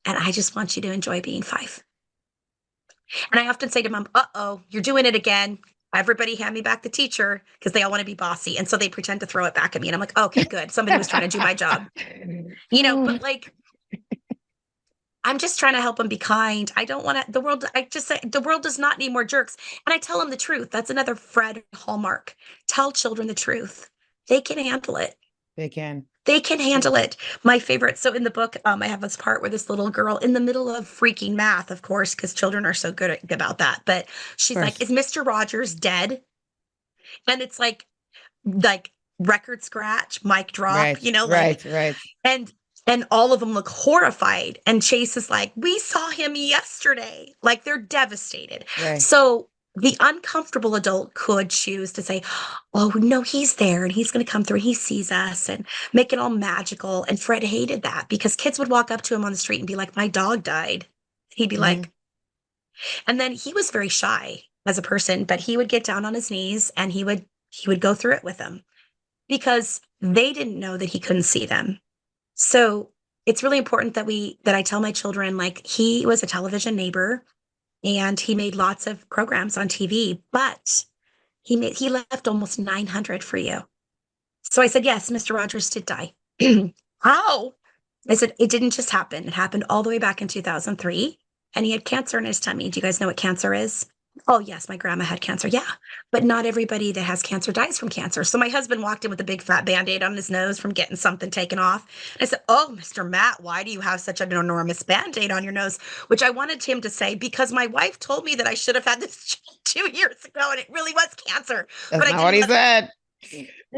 And I just want you to enjoy being 5. And I often say to mom, uh-oh, you're doing it again. Everybody hand me back the teacher because they all want to be bossy. And so they pretend to throw it back at me. And I'm like, okay, good. Somebody was trying to do my job, but like, I'm just trying to help them be kind. I don't want to, the world, I just say the world does not need more jerks. And I tell them the truth. That's another Fred hallmark. Tell children the truth. They can handle it. They can. They can handle it. My favorite. So in the book, I have this part where this little girl in the middle of freaking math, of course, because children are so good about that. But she's like, "Is Mr. Rogers dead?" And it's like record scratch, mic drop, Right, like right. and all of them look horrified. And Chase is like, "We saw him yesterday." Like they're devastated. Right. So the uncomfortable adult could choose to say, "Oh, no, he's there and he's going to come through and he sees us," and make it all magical. And Fred hated that because kids would walk up to him on the street and be like, "My dog died." He'd be like, and then he was very shy as a person, but he would get down on his knees and he would go through it with them because they didn't know that he couldn't see them. So it's really important that I tell my children, like, he was a television neighbor and he made lots of programs on TV, but he left almost 900 for you. So I said, yes, Mr. Rogers did die. How? I said, it didn't just happen. It happened all the way back in 2003. And he had cancer in his tummy. Do you guys know what cancer is? Oh, yes, my grandma had cancer. Yeah. But not everybody that has cancer dies from cancer. So my husband walked in with a big fat band-aid on his nose from getting something taken off. And I said, "Oh, Mr. Matt, why do you have such an enormous band-aid on your nose?" Which I wanted him to say, because my wife told me that I should have had this 2 years ago and it really was cancer. That's but not what he said.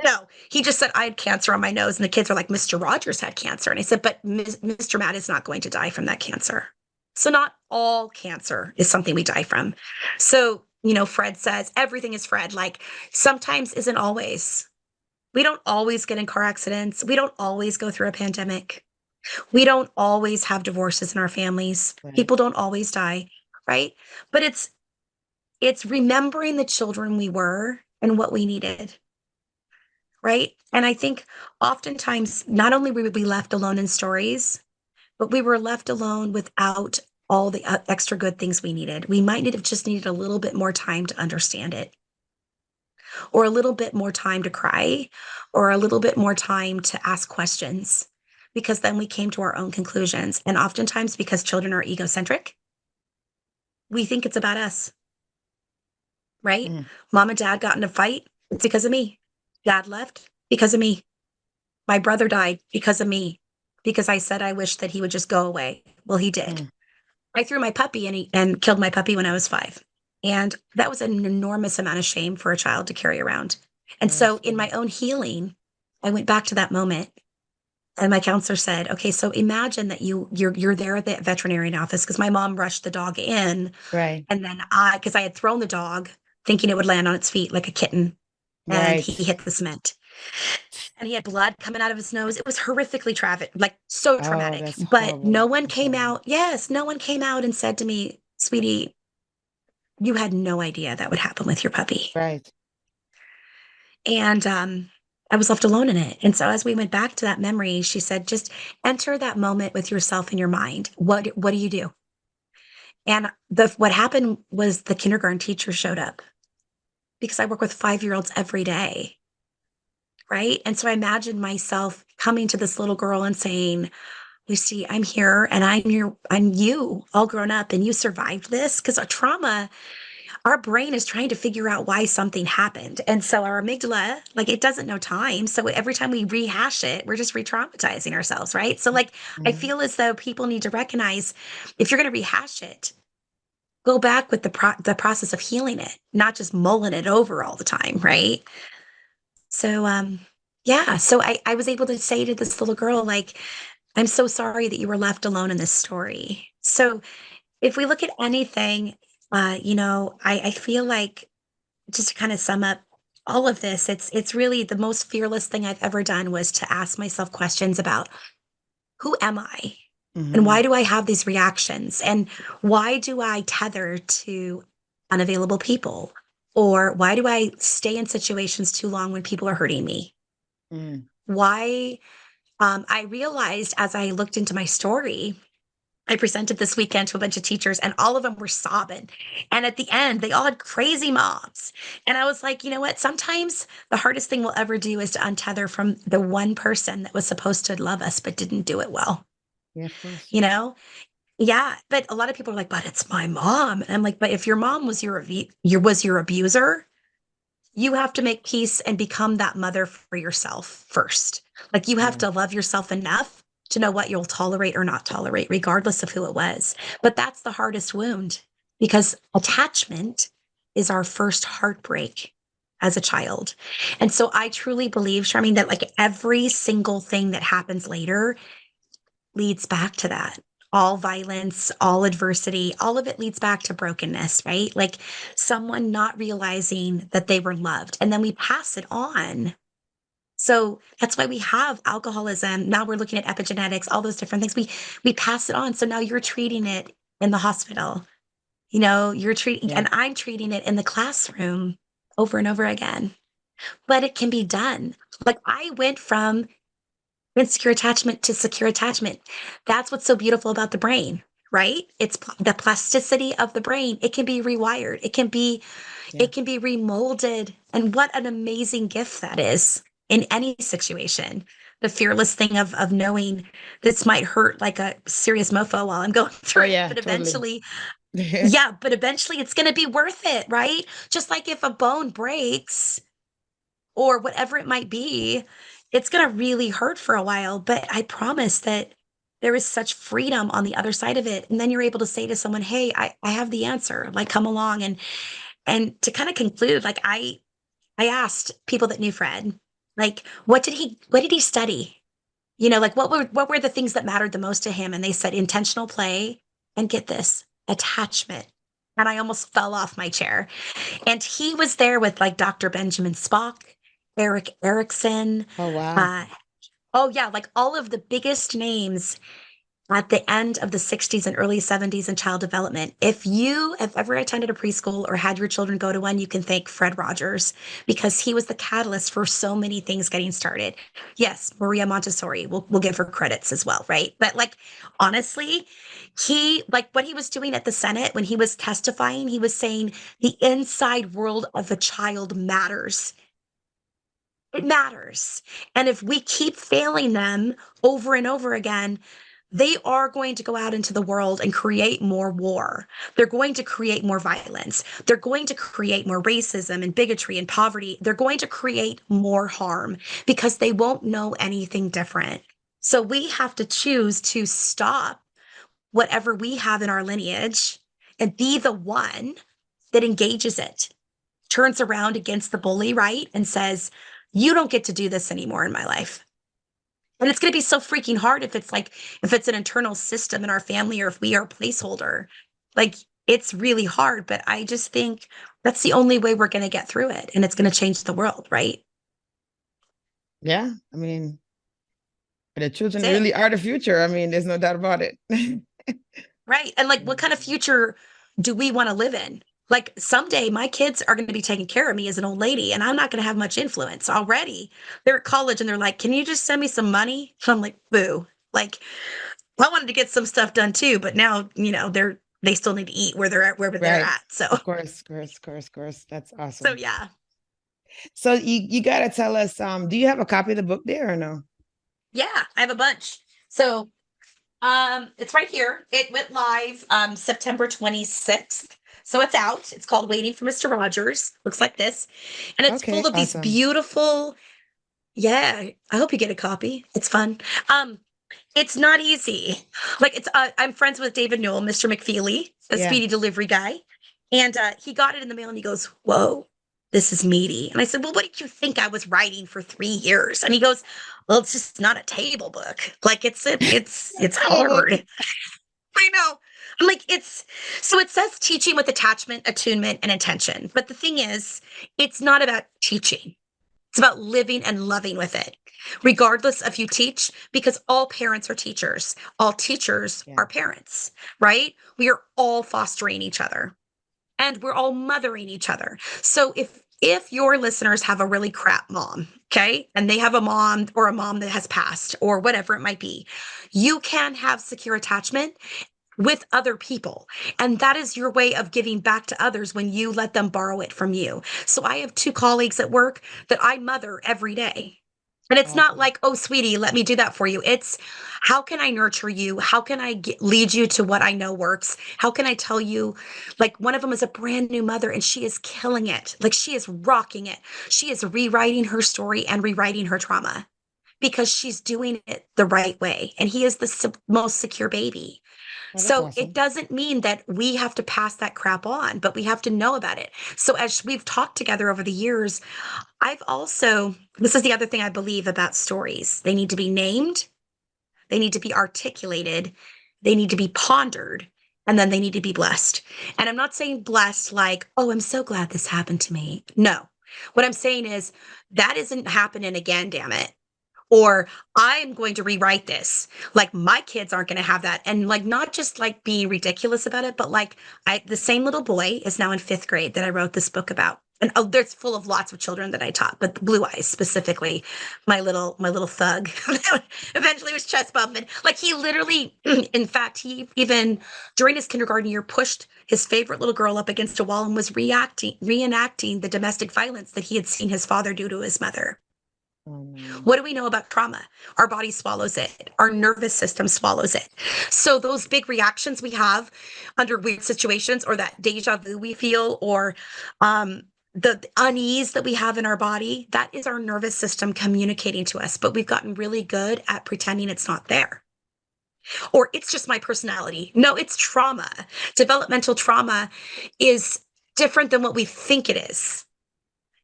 No, he just said I had cancer on my nose, and the kids are like, "Mr. Rogers had cancer." And I said, "But Mr. Matt is not going to die from that cancer." So not all cancer is something we die from. So, Fred says everything is Fred. Like sometimes isn't always. We don't always get in car accidents. We don't always go through a pandemic. We don't always have divorces in our families. Right. People don't always die, right? But it's remembering the children we were and what we needed. Right. And I think oftentimes not only were we left alone in stories, but we were left alone without all the extra good things we needed. We might have just needed a little bit more time to understand it, or a little bit more time to cry, or a little bit more time to ask questions, because then we came to our own conclusions. And oftentimes, because children are egocentric, we think it's about us. Right. Mom and dad got in a fight. It's because of me. Dad left because of me. My brother died because of me, because I said I wish that he would just go away. Well, he did. I threw my puppy and killed my puppy when I was 5. And that was an enormous amount of shame for a child to carry around. And so in my own healing, I went back to that moment. And my counselor said, "Okay, so imagine that you're there at the veterinarian office," because my mom rushed the dog in. Right. And then because I had thrown the dog thinking it would land on its feet like a kitten. And he hit the cement. And he had blood coming out of his nose. It was horrifically traumatic, like so traumatic. But no one came out. Yes, no one came out and said to me, "Sweetie, you had no idea that would happen with your puppy." Right. And I was left alone in it. And so as we went back to that memory, she said, "Just enter that moment with yourself in your mind. What do you do?" And what happened was the kindergarten teacher showed up, because I work with 5-year-olds every day. Right. And so I imagined myself coming to this little girl and saying, "Lucy, I'm here and I'm you all grown up, and you survived this." Because our trauma, our brain is trying to figure out why something happened. And so our amygdala, like, it doesn't know time. So every time we rehash it, we're just re-traumatizing ourselves. Right. So I feel as though people need to recognize, if you're going to rehash it, go back with the process of healing it, not just mulling it over all the time, right? So yeah, so I was able to say to this little girl, like, I'm so sorry that you were left alone in this story. So if we look at anything, I feel like, just to kind of sum up all of this, it's really the most fearless thing I've ever done was to ask myself questions about, who am I? And Mm-hmm. why do I have these reactions? And why do I tether to unavailable people? Or why do I stay in situations too long when people are hurting me? Mm. Why I realized as I looked into my story, I presented this weekend to a bunch of teachers and all of them were sobbing. And at the end, they all had crazy moms. And I was like, you know what? Sometimes the hardest thing we'll ever do is to untether from the one person that was supposed to love us but didn't do it well. Yeah, of course. You know? Yeah. But a lot of people are like, but it's my mom. And I'm like, but if your mom was your abuser, you have to make peace and become that mother for yourself first. Like you have Yeah. to love yourself enough to know what you'll tolerate or not tolerate, regardless of who it was. But that's the hardest wound because attachment is our first heartbreak as a child. And so I truly believe, Charmaine, that like every single thing that happens later leads back to that. All violence, all adversity, all of it leads back to brokenness, right? Like someone not realizing that they were loved. And then we pass it on. So that's why we have alcoholism. Now we're looking at epigenetics, all those different things. We pass it on. So now you're treating it in the hospital. You're treating, Yeah. and I'm treating it in the classroom over and over again. But it can be done. Like I went from insecure attachment to secure attachment. That's what's so beautiful about the brain, right? It's the plasticity of the brain. It can be rewired. Yeah. It can be remolded. And what an amazing gift that is in any situation. The fearless thing of knowing this might hurt like a serious mofo while I'm going Oh through it, yeah, but totally. eventually, yeah, but eventually it's going to be worth it, right? Just like if a bone breaks, or whatever it might be, it's going to really hurt for a while. But I promise that there is such freedom on the other side of it. And then you're able to say to someone, hey, I have the answer, like come along. And to kind of conclude, like I asked people that knew Fred, like, what did he study? Like what were the things that mattered the most to him? And they said intentional play and get this, attachment. And I almost fell off my chair. And he was there with like Dr. Benjamin Spock, Eric Erickson. Oh wow. Uh, oh, yeah, like all of the biggest names at the end of the 60s and early 70s in child development. If you have ever attended a preschool or had your children go to one, you can thank Fred Rogers because he was the catalyst for so many things getting started. Yes, Maria Montessori, we'll give her credits as well, right? But like, honestly, like what he was doing at the Senate when he was testifying, he was saying the inside world of a child matters. It matters. And if we keep failing them over and over again, they are going to go out into the world and create more war. They're going to create more violence. They're going to create more racism and bigotry and poverty. They're going to create more harm because they won't know anything different. So we have to choose to stop whatever we have in our lineage and be the one that engages it, turns around against the bully, right? And says, you don't get to do this anymore in my life. And it's going to be so freaking hard if it's an internal system in our family or if we are a placeholder. Like it's really hard, but I just think that's the only way we're going to get through it. And it's going to change the world, right? Yeah. I mean, the children That's it. really are the future. I mean, there's no doubt about it. Right. And like, what kind of future do we want to live in? Like someday my kids are going to be taking care of me as an old lady and I'm not going to have much influence already. They're at college and they're like, can you just send me some money? I'm like, boo. Like I wanted to get some stuff done too, but now, they still need to eat where they're at, wherever they're Right. at. So, Of course, of course, of course, of course. That's so awesome. yeah. So you gotta tell us, do you have a copy of the book there or no? Yeah, I have a bunch. So, it's right here. It went live September 26th. So it's out. It's called Waiting for Mr. Rogers. Looks like this. And it's full Okay, of these awesome. beautiful, yeah, I hope you get a copy. It's fun. It's not easy. Like I'm friends with David Newell, Mr. McFeely a Yeah. speedy delivery guy. And he got it in the mail and he goes, whoa, this is meaty. And I said, well, what did you think I was writing for 3 years? And he goes, well, it's just not a table book. Like it's hard. I know. I'm like, so it says teaching with attachment, attunement, and intention. But the thing is, it's not about teaching. It's about living and loving with it, regardless if you teach, because all parents are teachers. All teachers are parents, right? We are all fostering each other and we're all mothering each other. So if your listeners have a really crap mom, okay, and they have a mom or a mom that has passed or whatever it might be, you can have secure attachment with other people. And that is your way of giving back to others when you let them borrow it from you. So I have 2 colleagues at work that I mother every day. And it's not like, oh, sweetie, let me do that for you. It's how can I nurture you? How can I lead you to what I know works? How can I tell you? Like one of them is a brand new mother and she is killing it. Like she is rocking it. She is rewriting her story and rewriting her trauma because she's doing it the right way. And he is the most secure baby. So awesome. it doesn't mean that we have to pass that crap on, but we have to know about it. So as we've talked together over the years, this is the other thing I believe about stories. They need to be named, they need to be articulated, they need to be pondered, and then they need to be blessed. And I'm not saying blessed like, oh, I'm so glad this happened to me. No. What I'm saying is that isn't happening again, damn it. Or I'm going to rewrite this. Like my kids aren't going to have that. And like, not just like being ridiculous about it, but like the same little boy is now in 5th grade that I wrote this book about. And there's full of lots of children that I taught, but the Blue Eyes specifically, my little thug eventually was chest bumping. Like he literally, in fact, he even during his kindergarten year pushed his favorite little girl up against a wall and was reenacting the domestic violence that he had seen his father do to his mother. What do we know about trauma? Our body swallows it. Our nervous system swallows it. So those big reactions we have under weird situations or that deja vu we feel or the unease that we have in our body, that is our nervous system communicating to us. But we've gotten really good at pretending it's not there. Or it's just my personality. No, it's trauma. Developmental trauma is different than what we think it is.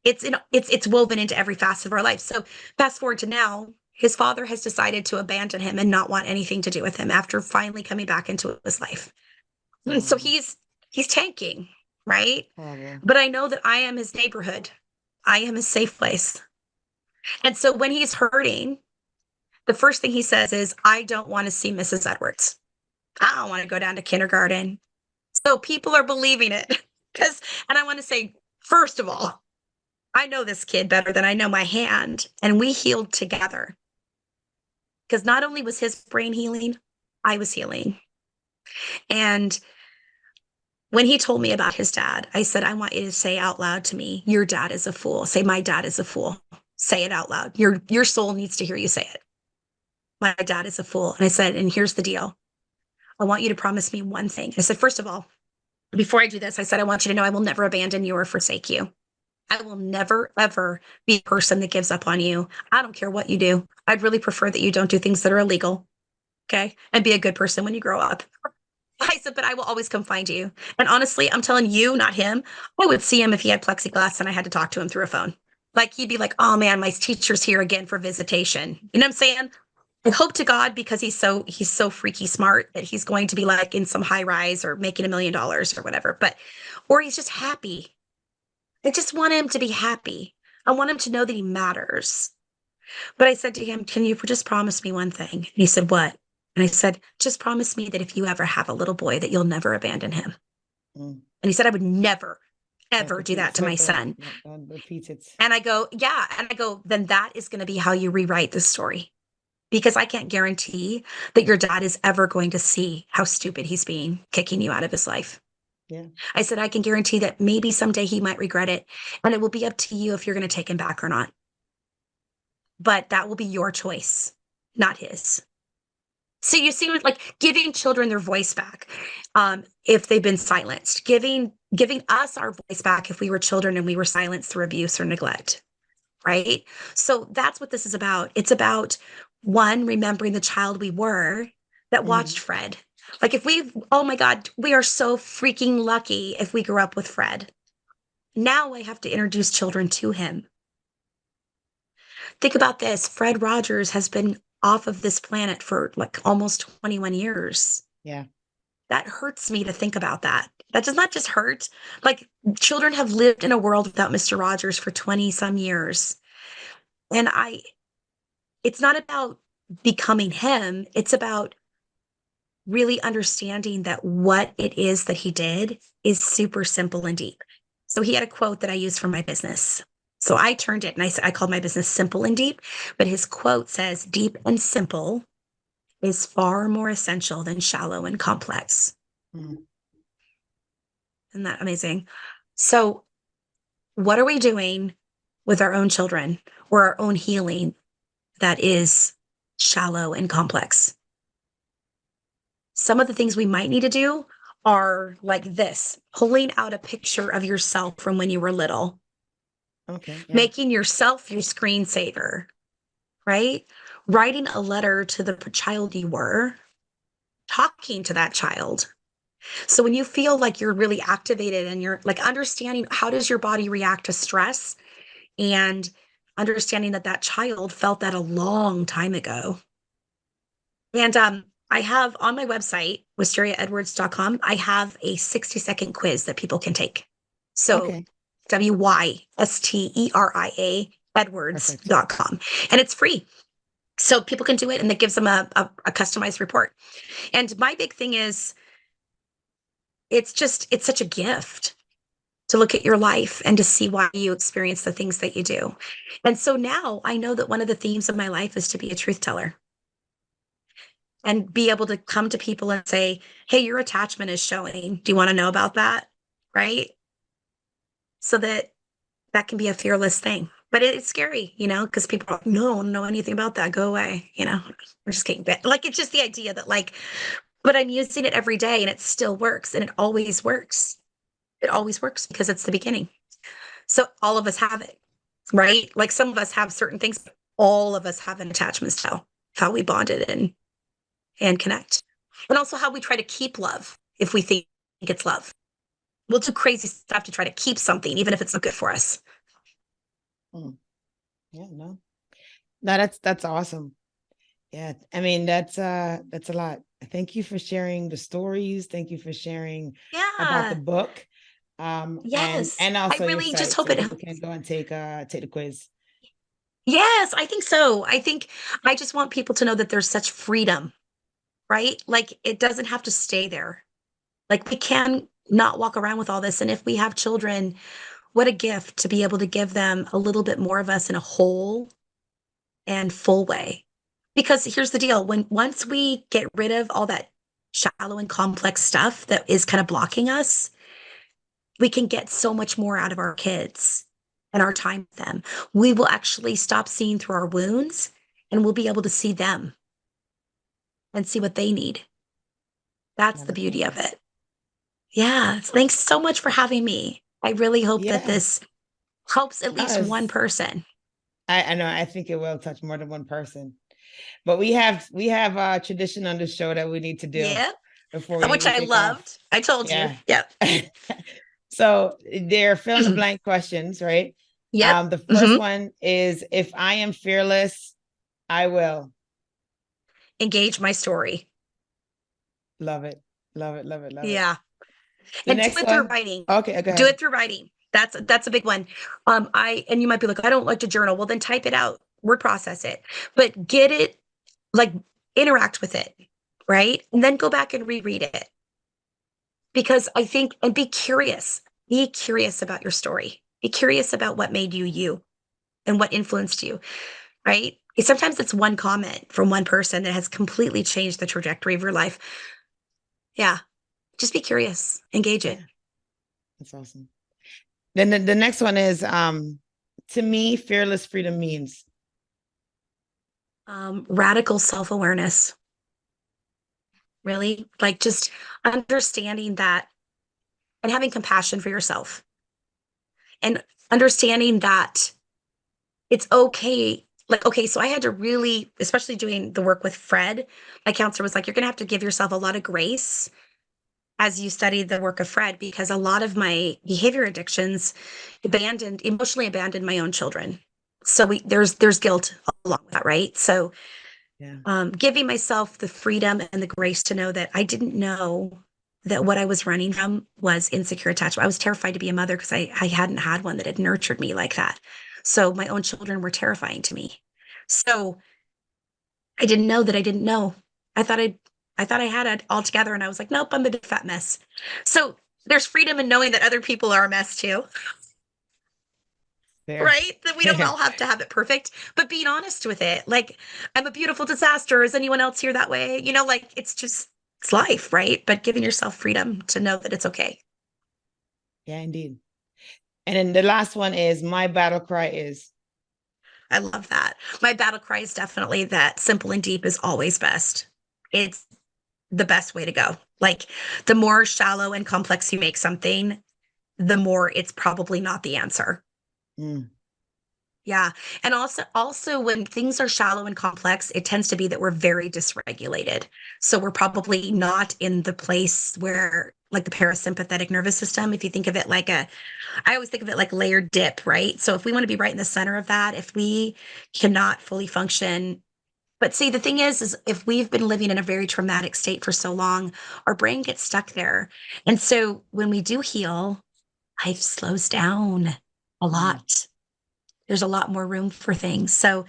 It's woven into every facet of our life. So fast forward to now, his father has decided to abandon him and not want anything to do with him after finally coming back into his life. And so he's tanking, right? But I know that I am his neighborhood. I am his safe place. And so when he's hurting, the first thing he says is, I don't want to see Mrs. Edwards. I don't want to go down to kindergarten. So people are believing it. And I want to say, first of all, I know this kid better than I know my hand, and we healed together. Because not only was his brain healing, I was healing. And when he told me about his dad, I said, I want you to say out loud to me, your dad is a fool. Say, my dad is a fool. Say it out loud. Your soul needs to hear you say it. My dad is a fool. And I said, and here's the deal. I want you to promise me one thing. I said, first of all, before I do this, I said, I want you to know I will never abandon you or forsake you. I will never, ever be a person that gives up on you. I don't care what you do. I'd really prefer that you don't do things that are illegal. Okay. And be a good person when you grow up. I said, but I will always come find you. And honestly, I'm telling you, not him. I would see him if he had plexiglass and I had to talk to him through a phone. Like he'd be like, oh man, my teacher's here again for visitation. You know what I'm saying? I hope to God, because he's so freaky smart, that he's going to be like in some high rise or making $1 million or whatever, or he's just happy. I just want him to be happy. I want him to know that he matters. But I said to him, can you just promise me one thing? And he said, what? And I said, just promise me that if you ever have a little boy, that you'll never abandon him. And he said, I would never, ever do that to my son. Repeat it. And I go, yeah. And I go, then that is going to be how you rewrite this story. Because I can't guarantee that your dad is ever going to see how stupid he's being, kicking you out of his life. Yeah. I said, I can guarantee that maybe someday he might regret it. And it will be up to you if you're going to take him back or not. But that will be your choice, not his. So you see, like giving children their voice back, if they've been silenced, giving us our voice back if we were children and we were silenced through abuse or neglect. Right. So that's what this is about. It's about, one, remembering the child we were that watched Fred, Like oh my God, we are so freaking lucky if we grew up with Fred. Now I have to introduce children to him. Think about this. Fred Rogers has been off of this planet for like almost 21 years. Yeah. That hurts me to think about that. That does not just hurt. Like children have lived in a world without Mr. Rogers for 20 some years. And it's not about becoming him. It's about really understanding that what it is that he did is super simple and deep. So he had a quote that I used for my business. So I turned it and I called my business Simple and Deep, but his quote says, deep and simple is far more essential than shallow and complex. Mm. Isn't that amazing? So what are we doing with our own children or our own healing that is shallow and complex? Some of the things we might need to do are like this, pulling out a picture of yourself from when you were little, Okay. Yeah. making yourself your screensaver, right? Writing a letter to the child you were, talking to that child. So when you feel like you're really activated and you're like understanding how does your body react to stress and understanding that that child felt that a long time ago. And I have on my website, wisteriaedwards.com, I have a 60-second quiz that people can take. So Okay. Wysteria Perfect. Edwards.com. And it's free. So people can do it and it gives them a customized report. And my big thing is it's such a gift to look at your life and to see why you experience the things that you do. And so now I know that one of the themes of my life is to be a truth teller and be able to come to people and say, hey, your attachment is showing. Do you want to know about that? Right? So that can be a fearless thing. But it's scary, because people are like, no, I don't know anything about that. Go away. We're just getting bit. Like, it's just the idea that but I'm using it every day and it still works and it always works. It always works because it's the beginning. So all of us have it, right? Like some of us have certain things, but all of us have an attachment style, how we bonded and connect. And also how we try to keep love if we think it's love. We'll do crazy stuff to try to keep something, even if it's not good for us. Yeah, no, that's awesome. Yeah. I mean, that's a lot. Thank you for sharing the stories. Thank you for sharing about the Yeah. book. Yes. And I also your really just site hope so it. people can go and take the quiz. Yes, I think so. I just want people to know that there's such freedom, right? Like it doesn't have to stay there. Like we can not walk around with all this. And if we have children, what a gift to be able to give them a little bit more of us in a whole and full way. Because here's the deal, once we get rid of all that shallow and complex stuff that is kind of blocking us, we can get so much more out of our kids and our time with them. We will actually stop seeing through our wounds and we'll be able to see them and see what they need. That's Yeah, the that's beauty of awesome. it. Yeah. Thanks so much for having me. I really hope that Yeah. this helps at No, least one person. I know. I think it will touch more than one person. But we have a tradition on the show that we need to do Yeah. before we, Which we I take off. loved. I told you. Yeah. Yep. So they're fill in the blank questions, right? Yep. The first Hmm. one is if I am fearless, I will. Engage my story. Love it. Love it. Love it. Love it. Yeah. The And do next it through one. writing. Okay, go Do ahead. it through writing. That's a big one. And you might be like, I don't like to journal. Well, then type it out, word process it, but get it, like interact with it, right? And then go back and reread it. Because I think, and be curious. Be curious about your story. Be curious about what made you you and what influenced you, right? Sometimes it's one comment from one person that has completely changed the trajectory of your life. Yeah. Just be curious, engage it. Yeah, that's awesome. Then the next one is to me, fearless freedom means Radical self-awareness, really, like just understanding that and having compassion for yourself and understanding that it's okay. like, okay, so I had to really, especially doing the work with Fred, my counselor was like, you're going to have to give yourself a lot of grace as you study the work of Fred, because a lot of my behavior addictions emotionally abandoned my own children. So there's guilt along with that, right? So Yeah. giving myself the freedom and the grace to know that I didn't know that what I was running from was insecure attachment. I was terrified to be a mother because I hadn't had one that had nurtured me like that. So my own children were terrifying to me. So I didn't know that I didn't know. I thought I had it all together, and I was like, nope, I'm a big fat mess. So there's freedom in knowing that other people are a mess too, Fair. right? That we don't all have to have it perfect, but being honest with it. Like, I'm a beautiful disaster. Is anyone else here that way? Like it's life, right? But giving yourself freedom to know that it's okay. Yeah, indeed. And then the last one is my battle cry is. I love that. My battle cry is definitely that simple and deep is always best. It's the best way to go. Like, the more shallow and complex you make something, the more it's probably not the answer. Mm. Yeah. And also when things are shallow and complex, it tends to be that we're very dysregulated. So we're probably not in the place where, like, the parasympathetic nervous system, if you think of it like I always think of it like layered dip, right? So if we want to be right in the center of that, if we cannot fully function. But see, the thing is if we've been living in a very traumatic state for so long, our brain gets stuck there. And so when we do heal, life slows down a lot. There's a lot more room for things. So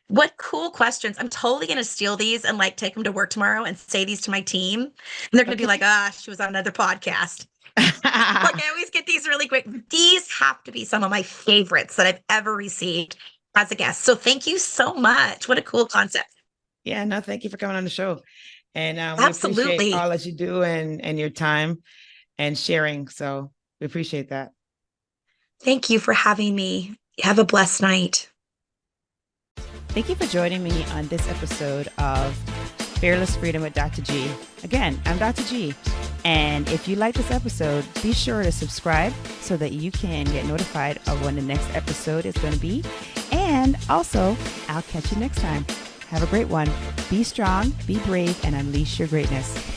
what cool questions. I'm totally going to steal these and like take them to work tomorrow and say these to my team. And they're going to be like, she was on another podcast. Like, I always get these really quick. These have to be some of my favorites that I've ever received as a guest. So thank you so much. What a cool concept. Yeah, no, thank you for coming on the show. And we Absolutely. appreciate all that you do and your time and sharing. So we appreciate that. Thank you for having me. Have a blessed night. Thank you for joining me on this episode of Fearless Freedom with Dr. G. Again, I'm Dr. G. And if you like this episode, be sure to subscribe so that you can get notified of when the next episode is going to be. And also, I'll catch you next time. Have a great one. Be strong, be brave, and unleash your greatness.